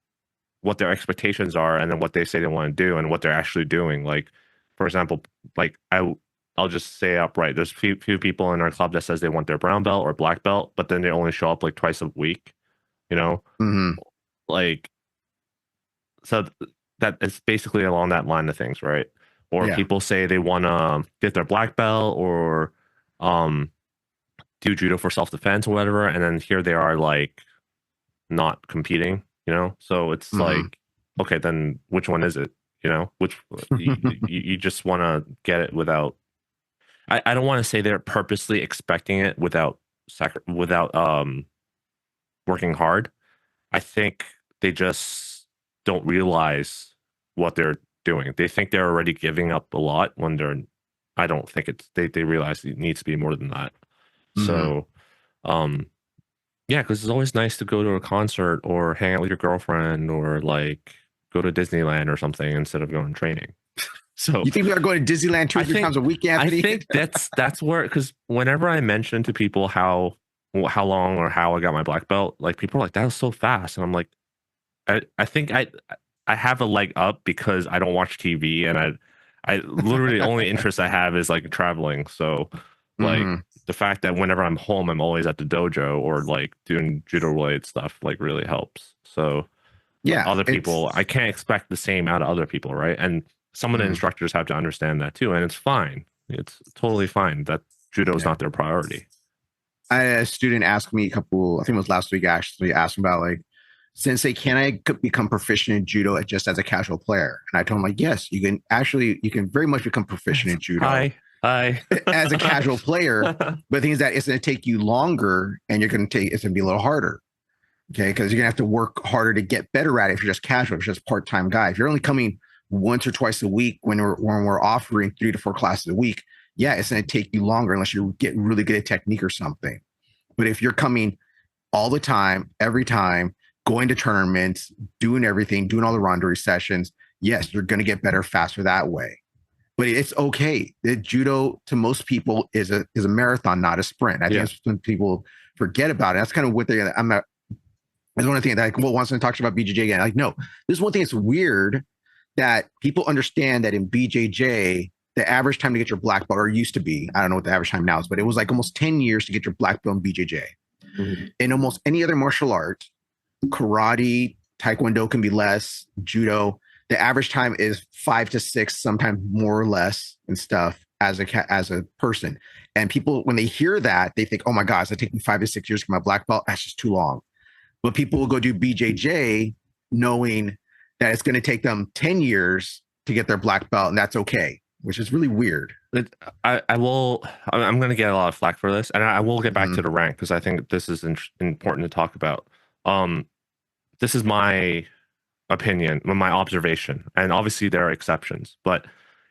what their expectations are and then what they say they want to do and what they're actually doing. Like, for example, like I'll just say upright, there's few people in our club that says they want their brown belt or black belt, but then they only show up like twice a week, you know? Like, so that is basically along that line of things, right? Or people say they want to get their black belt or do judo for self-defense or whatever, and then here they are like not competing, you know? So it's like, okay, then which one is it? You know, which you just want to get it without. I don't want to say they're purposely expecting it without working hard. I think they just don't realize what they're doing. They think they're already giving up a lot when I don't think they realize it needs to be more than that. So, yeah, because it's always nice to go to a concert or hang out with your girlfriend or like go to Disneyland or something instead of going training. So you think we are going to Disneyland 2 or 3 times a week, Anthony? I think that's where, because whenever I mention to people how long or how I got my black belt, like people are like, that was so fast, and I'm like, I think I have a leg up because I don't watch TV, and I literally the only interest I have is like traveling. So like the fact that whenever I'm home, I'm always at the dojo or like doing judo related stuff like really helps. So yeah, other people, I can't expect the same out of other people, right? And some of the instructors have to understand that too, and it's fine. It's totally fine that judo is not their priority. I had a student ask me I think it was last week, actually, asked about like, Sensei, can I become proficient in judo just as a casual player? And I told him like, yes, you can very much become proficient in judo. Hi. As a casual player, but the thing is that it's going to take you longer, and it's going to be a little harder. Okay, because you're going to have to work harder to get better at it if you're just casual, if you're just part-time guy. If you're only coming once or twice a week when we're offering 3 to 4 classes a week, yeah, it's going to take you longer unless you get really good at technique or something. But if you're coming all the time, every time, going to tournaments, doing everything, doing all the randori sessions, yes, you're going to get better faster that way. But it's okay. The judo to most people is a marathon, not a sprint. I think that's when people forget about it. That's kind of what that's one of the things that once I talks about BJJ again, like, no, this is one thing that's weird, that people understand that in BJJ, the average time to get your black belt, or used to be, I don't know what the average time now is, but it was like almost 10 years to get your black belt in BJJ. In almost any other martial art, karate, taekwondo can be less, judo, the average time is 5 to 6, sometimes more or less and stuff as a person. And people, when they hear that, they think, oh my gosh, it's taking 5 to 6 years to get my black belt. That's just too long. But people will go do BJJ knowing that it's going to take them 10 years to get their black belt, and that's okay, which is really weird. I'm going to get a lot of flack for this, and I will get back to the rank because I think this is important to talk about. This is my opinion, my observation, and obviously there are exceptions, but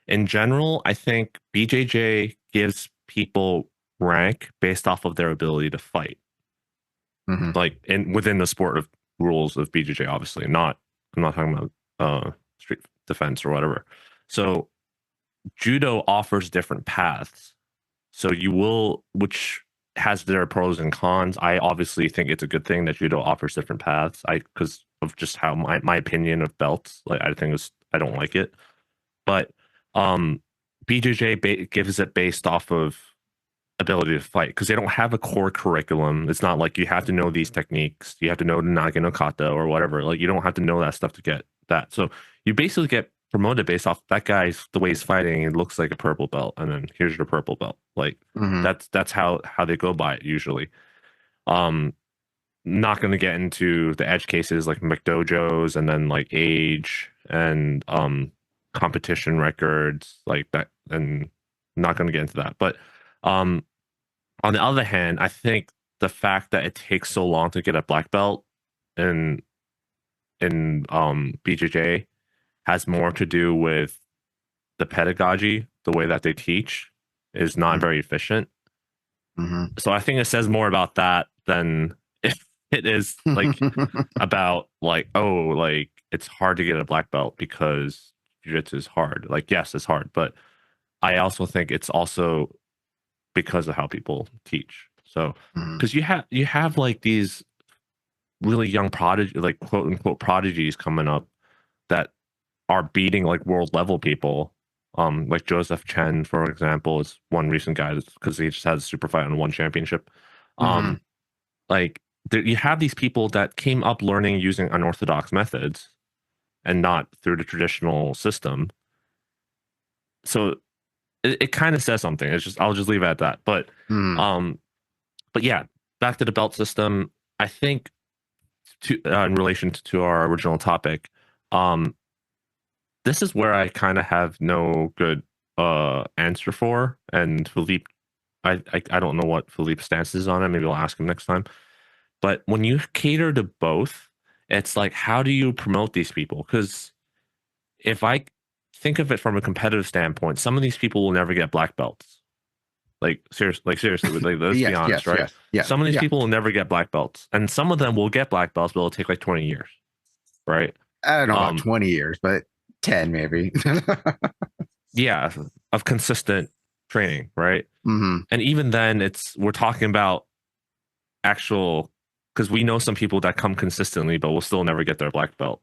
in general, I think BJJ gives people rank based off of their ability to fight. Mhm. like within the sport of rules of BJJ, obviously. I'm not talking about street defense or whatever. So judo offers different paths. So you will, which has their pros and cons. I obviously think it's a good thing that judo offers different paths. Because of just how my opinion of belts, like I think I don't like it. But BJJ gives it based off of ability to fight because they don't have a core curriculum. It's not like you have to know these techniques. You have to know the Nage no Kata or whatever. Like you don't have to know that stuff to get that. So you basically get promoted based off that guy's the way he's fighting. It looks like a purple belt, and then here's your purple belt. Like Mhm. that's how they go by it usually. Um, Not going to get into the edge cases like McDojos and then like age and competition records like that, and not going to get into that. But um on the other hand, I think the fact that it takes so long to get a black belt in BJJ has more to do with the pedagogy, the way that they teach is not very efficient. Mhm. So I think it says more about that than if it is like about like, oh, like it's hard to get a black belt because jiu-jitsu is hard. Like yes, it's hard, but I also think it's also because of how people teach. So Mhm. because you have like these really young prodigy, like quote unquote prodigies coming up that are beating like world level people. Like Joseph Chen, for example, is one recent guy because he just had a super fight and won championship. Mhm. Um, like you have these people that came up learning using unorthodox methods and not through the traditional system. So it kind of says something. It's just I'll just leave it at that. Mhm. Um, but yeah, back to the belt system. I think in relation to our original topic, um, this is where I kind of have no good answer for. And Philippe, I don't know what Philippe's stance is on it. Maybe I'll ask him next time. But when you cater to both, it's like how do you promote these people? Because if I think of it from a competitive standpoint, some of these people will never get black belts. Seriously, like, let's be Yes, honest, yes, right? yes. Yeah. Some of these Yeah. people will never get black belts, and some of them will get black belts, but it'll take like 20 years, right? I don't know about Um, 20 years, but 10 maybe. yeah, of consistent training, right? Mhm. And even then, we're talking about actual because we know some people that come consistently, but will still never get their black belt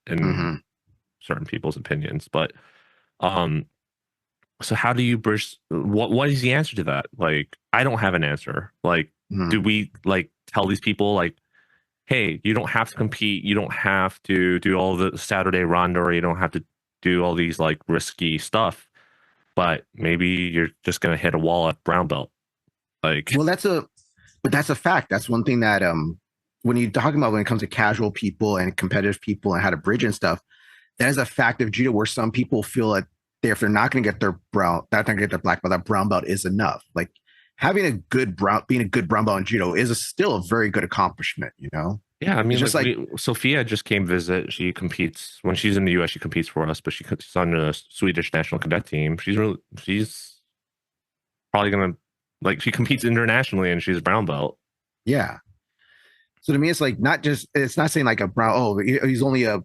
in Mhm. certain people's opinions. But um, so how do you bridge? What is the answer to that? Like, I don't have an answer. Like, do Mhm. we like tell these people like, hey, you don't have to compete, you don't have to do all the Saturday rondo, or you don't have to do all these like risky stuff, but maybe you're just gonna hit a wall at brown belt. Like, Well, that's a fact. That's one thing that when you're talking about when it comes to casual people and competitive people and how to bridge and stuff, that is a fact of judo where some people feel that if they're not going to get their brown, they're not going to get their black belt, that brown belt is enough. Like having a good brown, being a good brown belt in judo is still a very good accomplishment. You know, yeah, I it's mean, just like like Sophia just came visit. She competes when she's in the US. She competes for us, but she's on the Swedish national cadet team. She's probably gonna like she competes internationally, and she's a brown belt. yeah. So to me, it's like not just it's not saying like a brown. Oh, he's only a.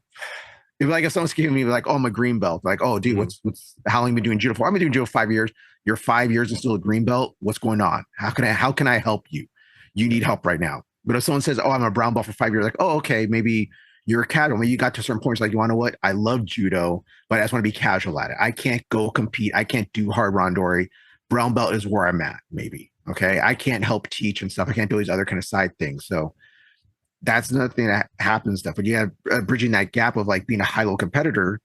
If someone's giving me like, oh, I'm a green belt. Like, oh, dude, Mhm. what's how long you been doing judo for? I've been doing judo 5 years. You're 5 years and still a green belt. What's going on? How can I help you? You Yeah, need help right now. But if someone says, oh, I'm a brown belt for 5 years, like, oh, okay, maybe you're a casual. Maybe you got to certain points like, you want to know what? I love judo, but I just want to be casual at it. I can't go compete. I can't do hard rondori. Brown belt is where I'm at. Maybe okay. I can't help teach and stuff. I can't do these other kind of side things. So that's another thing that happens stuff. When you have bridging that gap of like being a high level competitor,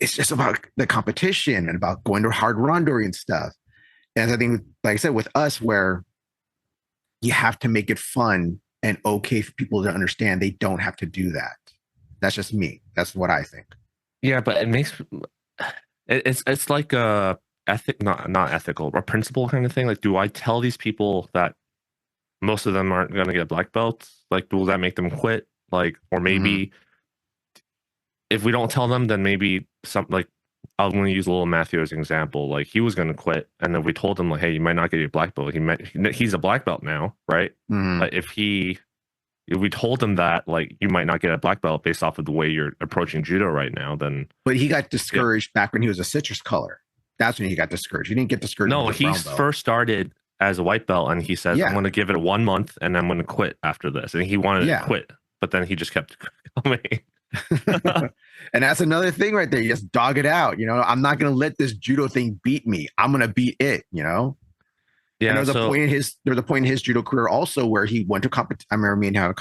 it's just about the competition and about going to hard rondori and stuff. And I think, like I said, with us, where you have to make it fun and okay for people to understand they don't have to do that. That's just me. That's what I think. yeah, but it makes it's like a ethic, not ethical, a principle kind of thing. Like, do I tell these people that most of them aren't gonna get black belts? Like, will that make them quit? Like, or Mm-hmm. maybe if we don't tell them, then maybe some like I'm going to use little Matthew as an example. Like he was going to quit, and then we told him like, hey, you might not get your black belt. He's a black belt now, right? Mm-hmm. But if he if we told him that like you might not get a black belt based off of the way you're approaching judo right now, then But he got discouraged back when he was a citrus color. That's when he got discouraged. He didn't get discouraged. no, he first started as a white belt, and he says, "I'm going to give it 1 month, and I'm going to quit after this." And he wanted to quit, but then he just kept coming. And that's another thing right there. You just dog it out. You know, I'm not going to let this judo thing beat me. I'm going to beat it. You know. Yeah. And there was a point in his judo career also where he went to competition. I remember me and him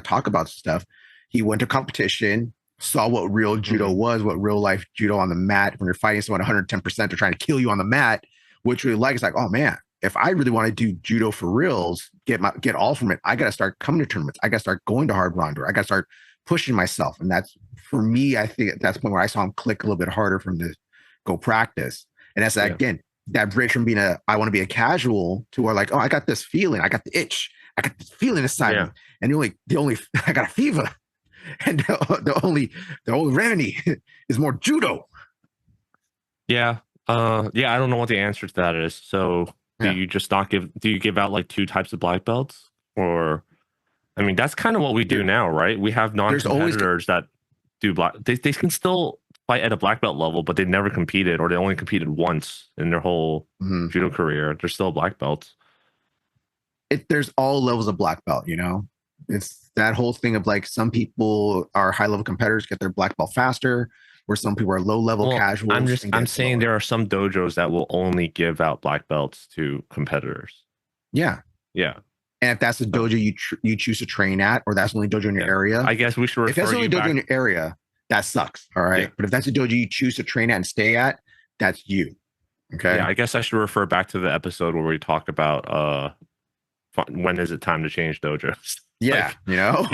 talk about stuff. He went to competition, saw what real judo was, what real life judo on the mat. When you're fighting someone 110%, they're trying to kill you on the mat. Which we like. It's like, oh man, if I really want to do judo for reals, get all from it, I got to start coming to tournaments. I got to start going to hard ronder. I got to start pushing myself. And that's, for me, I think that's the point where I saw him click a little bit harder from to go practice. And that's again, that bridge from being I want to be a casual to where like, oh, I got this feeling. I got the itch. I got this feeling inside me. And the only I got a fever. And the only remedy is more judo. Yeah. I don't know what the answer to that is. So do you just not do you give out like 2 types of black belts? Or, I mean, that's kind of what we do now, right? We have non-competitors that do black. They can still fight at a black belt level, but they never competed, or they only competed once in their whole judo career. They're still black belts. There's all levels of black belt, you know? It's that whole thing of like, some people are high level competitors, get their black belt faster, where some people are low level casuals. I'm saying there are some dojos that will only give out black belts to competitors. Yeah. And if that's the dojo you choose to train at, or that's the only dojo in your area, I guess we should refer. If that's the only dojo in your area, that sucks. All right. But if that's a dojo you choose to train at and stay at, that's you. Okay. Yeah, I guess I should refer back to the episode where we talked about when is it time to change dojos. Yeah. Like, you know.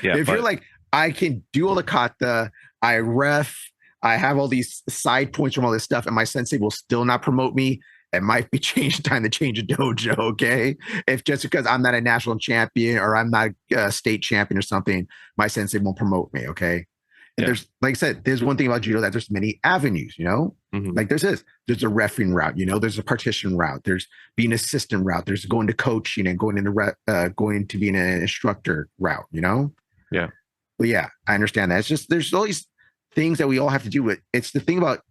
If you're like, I can do all the kata, I ref, I have all these side points from all this stuff, and my sensei will still not promote me, it might be time to change a dojo. Okay. If just because I'm not a national champion or I'm not a state champion or something, my sensei won't promote me. Okay. And there's, like I said, there's one thing about judo that there's many avenues, you know, like there's a refereeing route, you know, there's a partition route, there's being assistant route, there's going to coaching and going to being an instructor route, you know? Yeah. But yeah, I understand that. It's just, there's all these things that we all have to do with. It's the thing about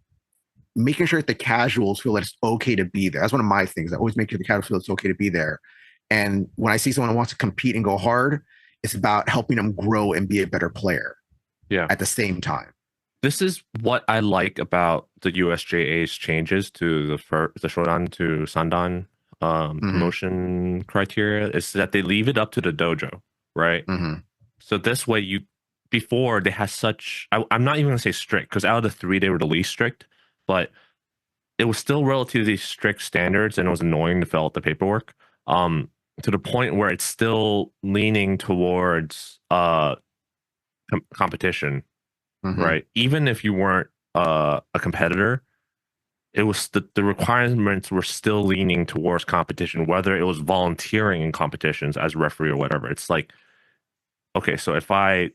making sure that the casuals feel that it's okay to be there. That's one of my things. I always make sure the casuals feel it's okay to be there. And when I see someone who wants to compete and go hard, it's about helping them grow and be a better player. Yeah. At the same time. This is what I like about the USJA's changes to the Shodan to Sandan promotion criteria is that they leave it up to the dojo, right? So this way before they had such, I'm not even going to say strict, because out of the 3, they were the least strict, but it was still relatively strict standards, and it was annoying to fill out the paperwork to the point where it's still leaning towards competition, right? Even if you weren't a competitor, it was the requirements were still leaning towards competition, whether it was volunteering in competitions as a referee or whatever. It's like, okay, so if I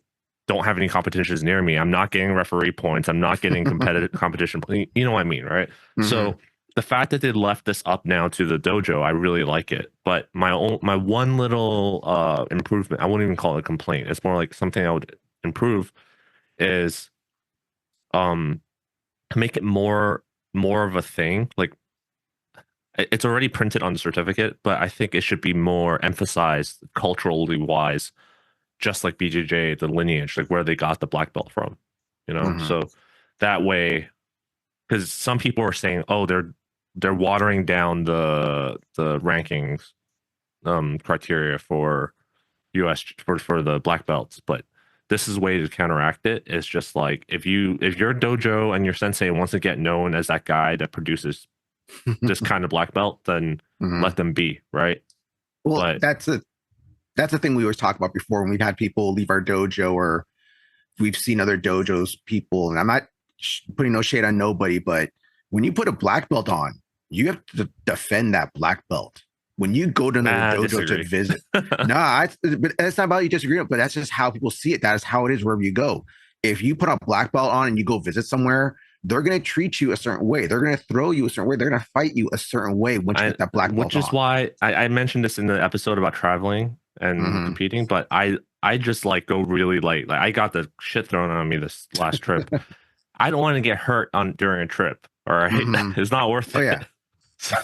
don't have any competitions near me, I'm not getting referee points, I'm not getting competitive competition, you know what I mean, right? So the fact that they left this up now to the dojo, I really like it. But my one little improvement, I wouldn't even call it a complaint, it's more like something I would improve, is make it more of a thing. Like, it's already printed on the certificate, but I think it should be more emphasized culturally wise, just like BJJ, the lineage, like where they got the black belt from, you know. So that way, because some people are saying, oh, they're watering down the rankings criteria for US for the black belts, but this is a way to counteract it. It's just like, if your dojo and your sensei wants to get known as that guy that produces this kind of black belt, then let them be, right? Well, but that's the thing we always talk about before when we've had people leave our dojo, or we've seen other dojos people, and I'm not putting no shade on nobody, but when you put a black belt on, you have to defend that black belt. When you go to another dojo to visit, but it's not about you disagreeing, but that's just how people see it. That is how it is wherever you go. If you put a black belt on and you go visit somewhere, they're going to treat you a certain way. They're going to throw you a certain way. They're going to fight you a certain way once you get that black belt on. Which is why I mentioned this in the episode about traveling and competing, but I just like go really light. Like I got the shit thrown on me this last trip. I don't want to get hurt during a trip. All right, it's not worth it. Oh yeah. So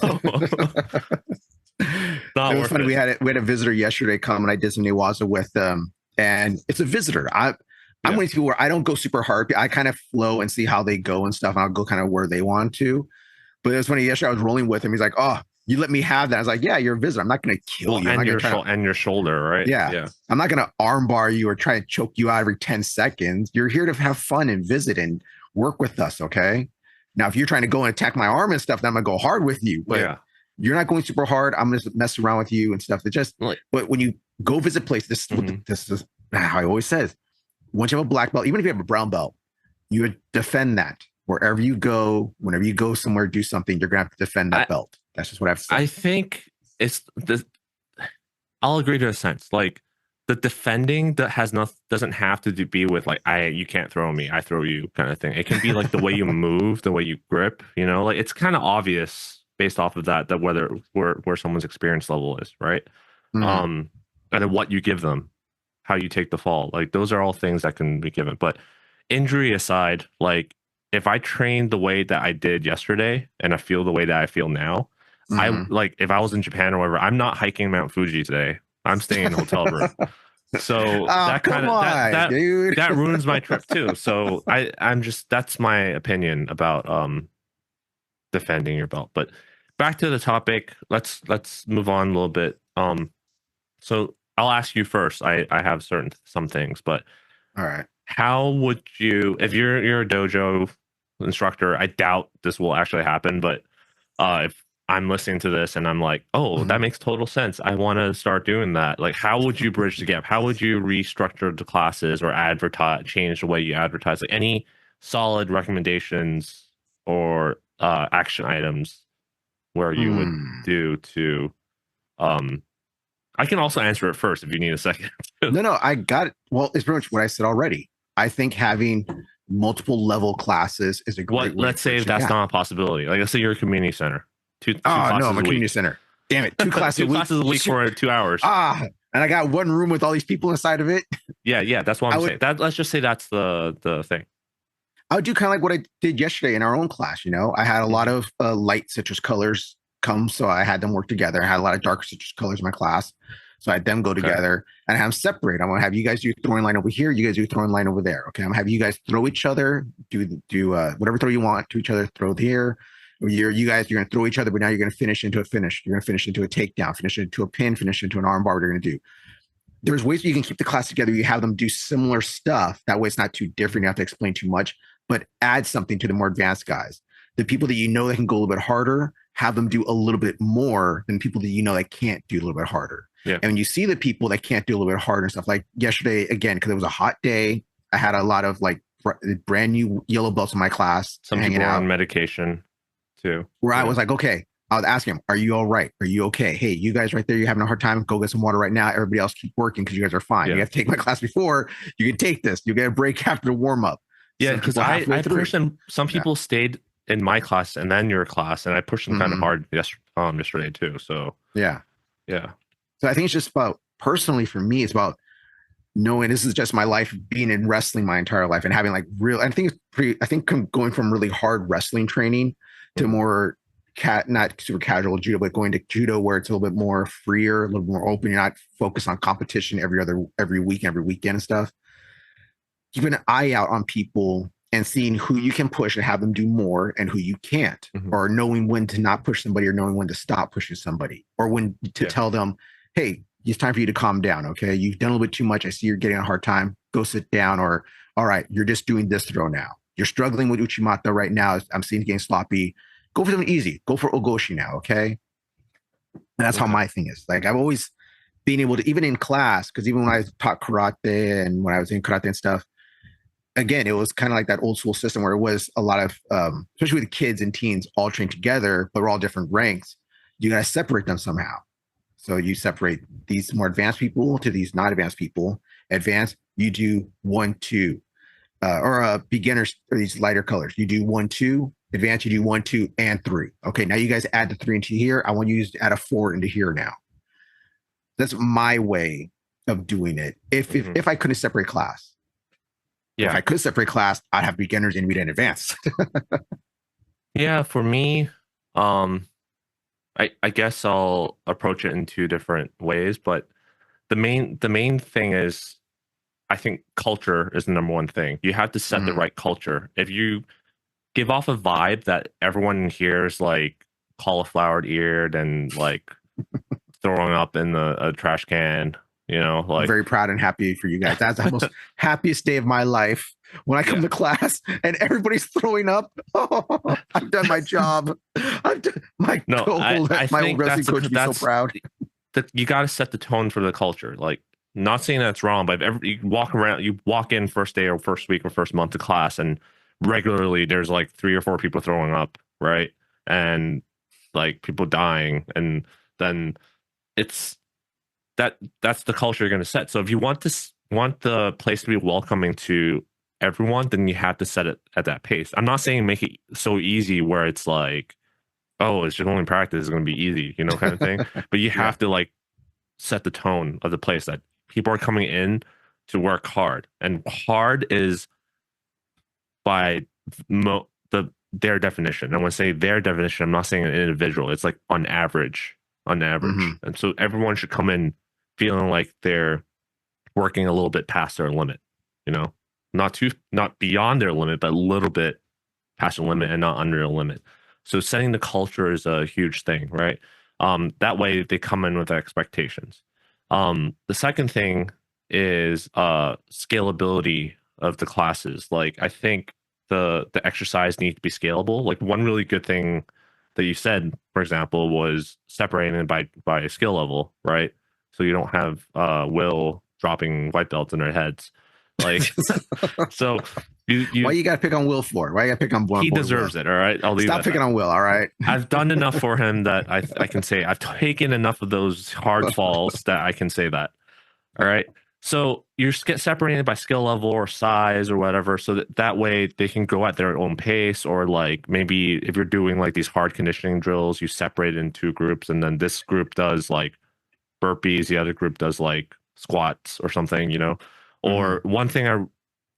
It was funny. We had a visitor yesterday come, and I did some Newaza with them, and it's a visitor. I'm one of these people where I don't go super hard. I kind of flow and see how they go and stuff. And I'll go kind of where they want to. But it was funny. Yesterday I was rolling with him. He's like, "Oh, you let me have that." I was like, "Yeah, you're a visitor. I'm not going to kill you. And your shoulder, right? Yeah. I'm not going to armbar you or try to choke you out every 10 seconds. You're here to have fun and visit and work with us, okay? Now, if you're trying to go and attack my arm and stuff, then I'm going to go hard with you. But you're not going super hard. I'm going to mess around with you and stuff. It just, but when you go visit places, this is how I always says, once you have a black belt, even if you have a brown belt, you would defend that. Wherever you go, whenever you go somewhere, do something, you're going to have to defend that belt. That's just what I've said. I think it's I'll agree to a sense. Like the defending that doesn't have to be with like you can't throw me, I throw you kind of thing. It can be like the way you move, the way you grip, like it's kind of obvious based off of that whether where someone's experience level is, right? And then what you give them, how you take the fall. Like those are all things that can be given. But injury aside, like if I trained the way that I did yesterday and I feel the way that I feel now, I like if I was in Japan or whatever, I'm not hiking Mount Fuji today. I'm staying in a hotel room. So that kind of that ruins my trip too. So I'm just that's my opinion about defending your belt. But back to the topic, let's move on a little bit. So I'll ask you first. I have some things, but all right. How would you, if you're a dojo instructor, I doubt this will actually happen, but if I'm listening to this and I'm like, oh, that makes total sense, I want to start doing that. Like, how would you bridge the gap? How would you restructure the classes or change the way you advertise? Like any solid recommendations or action items where you would do to I can also answer it first if you need a second. No, I got it. Well, it's pretty much what I said already. I think having multiple level classes is a great way. Let's say that's not a possibility. Like, let's say you're a community center. Two no, I'm a community center. Damn it. Two classes a week for 2 hours. And I got one room with all these people inside of it. Yeah, that's what I'm saying. Let's just say that's the thing. I would do kind of like what I did yesterday in our own class. I had a lot of light citrus colors come, so I had them work together. I had a lot of darker citrus colors in my class. So I had them go together and I have them separate. I'm going to have you guys do throwing line over here. You guys do throwing line over there. Okay. I'm going to have you guys throw each other, do whatever throw you want to each other, throw here. You're going to throw each other, but now you're going to finish into a finish. You're going to finish into a takedown, finish into a pin, finish into an arm bar. What you're going to do. There's ways you can keep the class together. You have them do similar stuff. That way it's not too different. You have to explain too much, but add something to the more advanced guys. The people that that can go a little bit harder, have them do a little bit more than people that that can't do a little bit harder. Yeah. And when you see the people that can't do a little bit harder and stuff, like yesterday, again, because it was a hot day, I had a lot of like brand new yellow belts in my class. Some people are on medication too. Where I was like, okay, I would ask him, are you all right? Are you okay? Hey, you guys right there, you're having a hard time. Go get some water right now. Everybody else keep working because you guys are fine. You have to take my class before. You can take this. You get a break after the warm up. Yeah, because I pushed them. Some people stayed in my class and then your class, and I pushed them kind of hard yesterday too. So yeah. So I think it's just about, personally for me, it's about knowing this is just my life, being in wrestling my entire life and having like real, I think going from really hard wrestling training to more not super casual judo, but going to judo where it's a little bit more freer, a little more open. You're not focused on competition every week, every weekend and stuff. Keep an eye out on people and seeing who you can push and have them do more and who you can't, or knowing when to not push somebody or knowing when to stop pushing somebody, or when to tell them, hey, it's time for you to calm down. Okay. You've done a little bit too much. I see you're getting a hard time. Go sit down. Or, all right, you're just doing this throw now. You're struggling with Uchimata right now. I'm seeing it getting sloppy. Go for something easy. Go for Ogoshi now. Okay. And that's how my thing is. Like I've always been able to, even in class, because even when I taught karate and when I was in karate and stuff, again, it was kind of like that old school system where it was a lot of, especially with kids and teens all trained together, but we're all different ranks. You got to separate them somehow. So you separate these more advanced people to these not advanced people. Advanced, you do 1, 2, or beginners or these lighter colors. You do 1, 2. Advanced, you do 1, 2, and 3. Okay, now you guys add the 3 into here. I want you to add a 4 into here now. That's my way of doing it. If I couldn't separate class. If I could separate class, I'd have beginners, intermediate, and advanced. Yeah, for me, I guess I'll approach it in two different ways, but the main thing is I think culture is the number one thing. You have to set the right culture. If you give off a vibe that everyone here is like cauliflower eared and like throwing up in a trash can, I'm like very proud and happy for you guys. That's the most happiest day of my life when I come to class and everybody's throwing up. Oh, I've done my job. I've done my no, my old wrestling coach would be so proud. You got to set the tone for the culture. Like, not saying that's wrong, but if you walk in first day or first week or first month of class, and regularly there's like 3 or 4 people throwing up, right? And like people dying, and then it's that's the culture you're going to set. So if you want the place to be welcoming to everyone, then you have to set it at that pace. I'm not saying make it so easy where it's like, oh, it's just only practice is going to be easy, kind of thing. But you have to like set the tone of the place that people are coming in to work hard, and hard is by their definition. I want to say their definition. I'm not saying an individual. It's like on average, and so everyone should come in feeling like they're working a little bit past their limit. Not beyond their limit, but a little bit past the limit and not under the limit. So setting the culture is a huge thing, right? That way they come in with expectations. The second thing is scalability of the classes. Like, I think the exercise needs to be scalable. Like, one really good thing that you said, for example, was separating by skill level, right? So you don't have Will dropping white belts in their heads. Like, so why you got to pick on Will for? Why you got to pick on Will? He deserves it. All right, I'll leave. Stop picking on Will. All right, I've done enough for him that I can say I've taken enough of those hard falls that I can say that. All right. So you're separated by skill level or size or whatever, so that way they can go at their own pace. Or like maybe if you're doing like these hard conditioning drills, you separate in 2 groups, and then this group does like burpees, the other group does like squats or something. Or one thing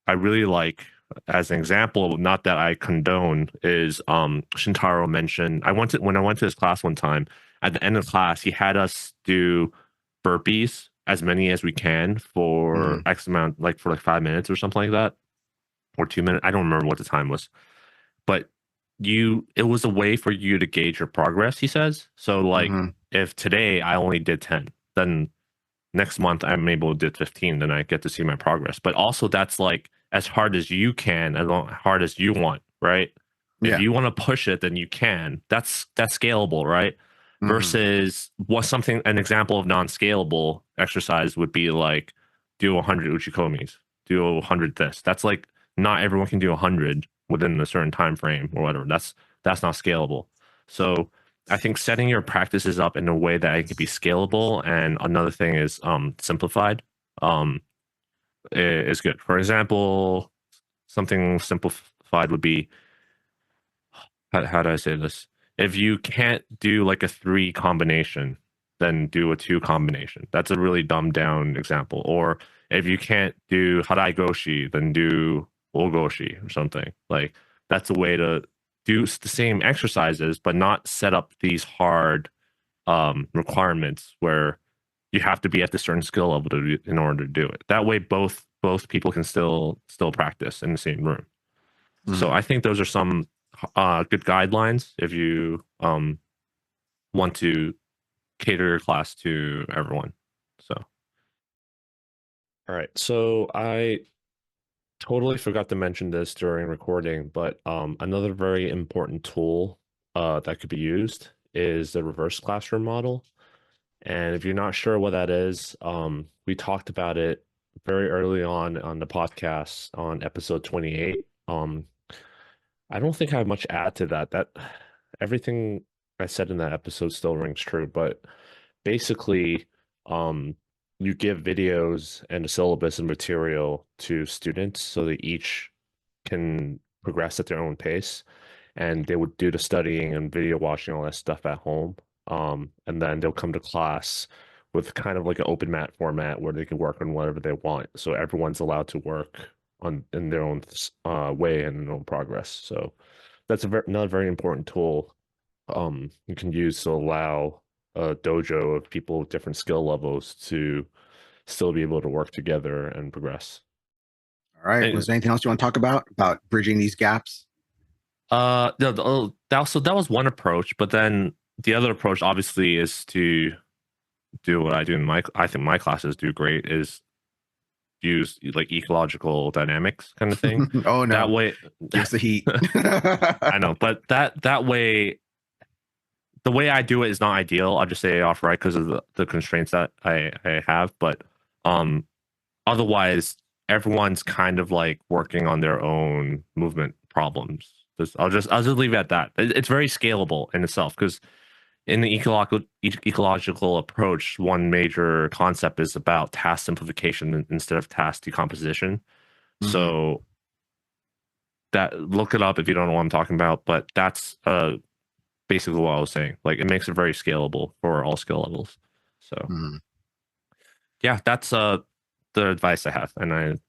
I really like as an example, not that I condone, is Shintaro mentioned when I went to his class one time, at the end of class, he had us do burpees, as many as we can for X amount, like for like 5 minutes or something like that, or 2 minutes. I don't remember what the time was, but it was a way for you to gauge your progress, he says. So like if today I only did 10, then next month I'm able to do 15, then I get to see my progress. But also that's like as hard as you can, as hard as you want, right? Yeah. If you want to push it, then you can. That's scalable, right? Versus an example of non-scalable exercise would be like do 100 uchikomis, do 100 this. That's like not everyone can do 100 within a certain time frame or whatever. That's not scalable. So I think setting your practices up in a way that it can be scalable, and another thing is simplified, is good. For example, something simplified would be, how do I say this? If you can't do like a 3 combination, then do a 2 combination. That's a really dumbed down example. Or if you can't do harai goshi, then do ogoshi or something. Like, that's a way to do the same exercises, but not set up these hard requirements where you have to be at the certain skill level in order to do it. That way, both people can still practice in the same room. So I think those are some good guidelines if you want to cater your class to everyone. So, all right. So I totally forgot to mention this during recording, but another very important tool that could be used is the reverse classroom model. And if you're not sure what that is, we talked about it very early on the podcast on episode 28. I don't think I have much to add to that. That everything I said in that episode still rings true, but basically, you give videos and a syllabus and material to students so that each can progress at their own pace, and they would do the studying and video watching all that stuff at home. And then they'll come to class with kind of like an open mat format where they can work on whatever they want. So everyone's allowed to work in their own way and their own progress. So that's another very important tool you can use to allow a dojo of people with different skill levels to still be able to work together and progress. All right. Was there anything else you want to talk about bridging these gaps? So that was one approach, but then the other approach obviously is to do what I do I think my classes do great is use like ecological dynamics kind of thing. Oh no. That way gives the heat. I know, but that way the way I do it is not ideal. I'll just say it off right because of the constraints that I have. But otherwise everyone's kind of like working on their own movement problems. I'll just leave it at that. It's very scalable in itself because in the ecological approach, one major concept is about task simplification instead of task decomposition. Mm-hmm. So that look it up if you don't know what I'm talking about, but that's basically what I was saying. Like it makes it very scalable for all skill levels. So yeah, that's the advice I have, and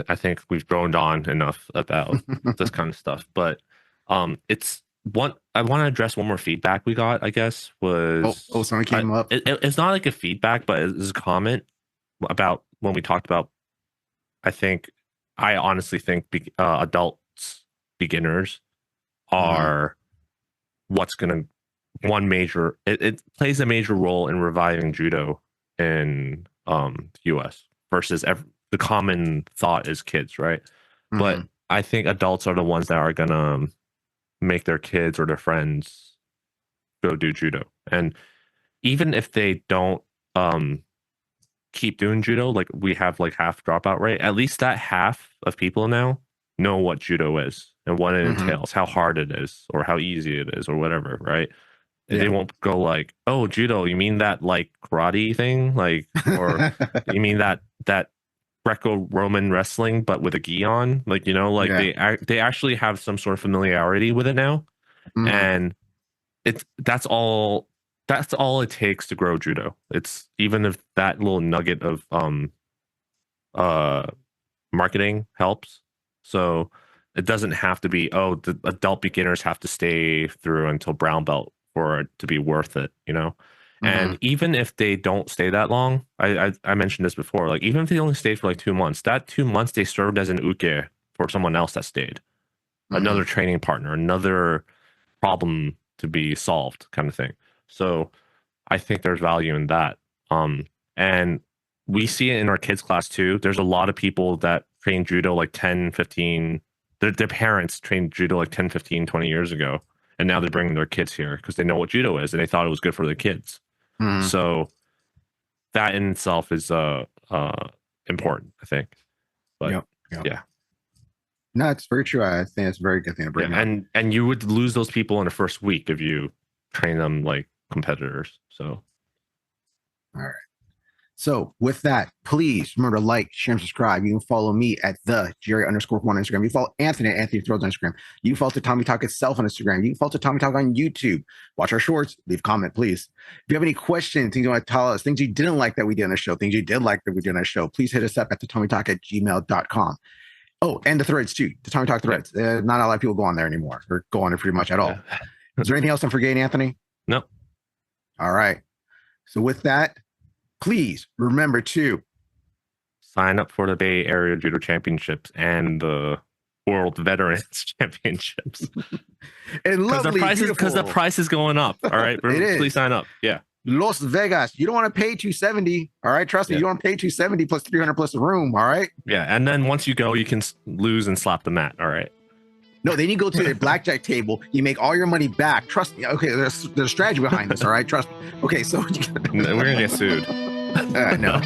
I think we've droned on enough about this kind of stuff, but it's one I want to address one more feedback we got, I guess, was something came up. It's not like a feedback, but it's a comment about when we talked about, I honestly think adults, beginners are what's going to it plays a major role in reviving judo in the US versus the common thought is kids, right? But I think adults are the ones that are going to make their kids or their friends go do judo. And even if they don't keep doing judo, like we have like half dropout rate, at least that half of people now know what judo is and what it entails, how hard it is or how easy it is or whatever, right? And they won't go like, oh, judo, you mean that like karate thing? Like, or you mean that Greco-Roman wrestling, but with a gi on, like, you know, like they actually have some sort of familiarity with it now, and that's all it takes to grow judo. It's even if that little nugget of marketing helps, so it doesn't have to be the adult beginners have to stay through until brown belt for it to be worth it, you know. And even if they don't stay that long, I mentioned this before, like even if they only stayed for like 2 months, that 2 months they served as an uke for someone else that stayed, another training partner, another problem to be solved kind of thing. So I think there's value in that. And we see it in our kids class too. There's a lot of people that train judo like 10, 15, their parents trained judo like 10, 15, 20 years ago. And now they're bringing their kids here because they know what judo is and they thought it was good for their kids. So that in itself is important, I think. But yeah. No, it's very true. I think it's a very good thing to bring up. And you would lose those people in the first week if you train them like competitors. So all right. So with that, please remember to like, share, and subscribe. You can follow me at the Jerry_Juan on Instagram. You can follow Anthony at Anthony Throws on Instagram. You can follow Tatami Talk itself on Instagram. You can follow Tatami Talk on YouTube. Watch our shorts. Leave a comment, please. If you have any questions, things you want to tell us, things you didn't like that we did on the show, things you did like that we did on the show, please hit us up at tatamitalk@gmail.com. Oh, and the threads too. The Tatami Talk threads. Not a lot of people go on there anymore or go on it pretty much at all. Is there anything else I'm forgetting, Anthony? No. All right. So with that, please remember to sign up for the Bay Area Judo Championships and the World Veterans Championships. Because the price is going up. All right. Please sign up. Yeah. Las Vegas. You don't want to pay $270. All right. Trust me. You don't want to pay $270 plus $300 plus a room. All right. Yeah. And then once you go, you can lose and slap the mat. All right. No, then you go to a blackjack table. You make all your money back. Trust me. Okay. There's a strategy behind this. All right. Trust me. Okay. So we're going to get sued. No.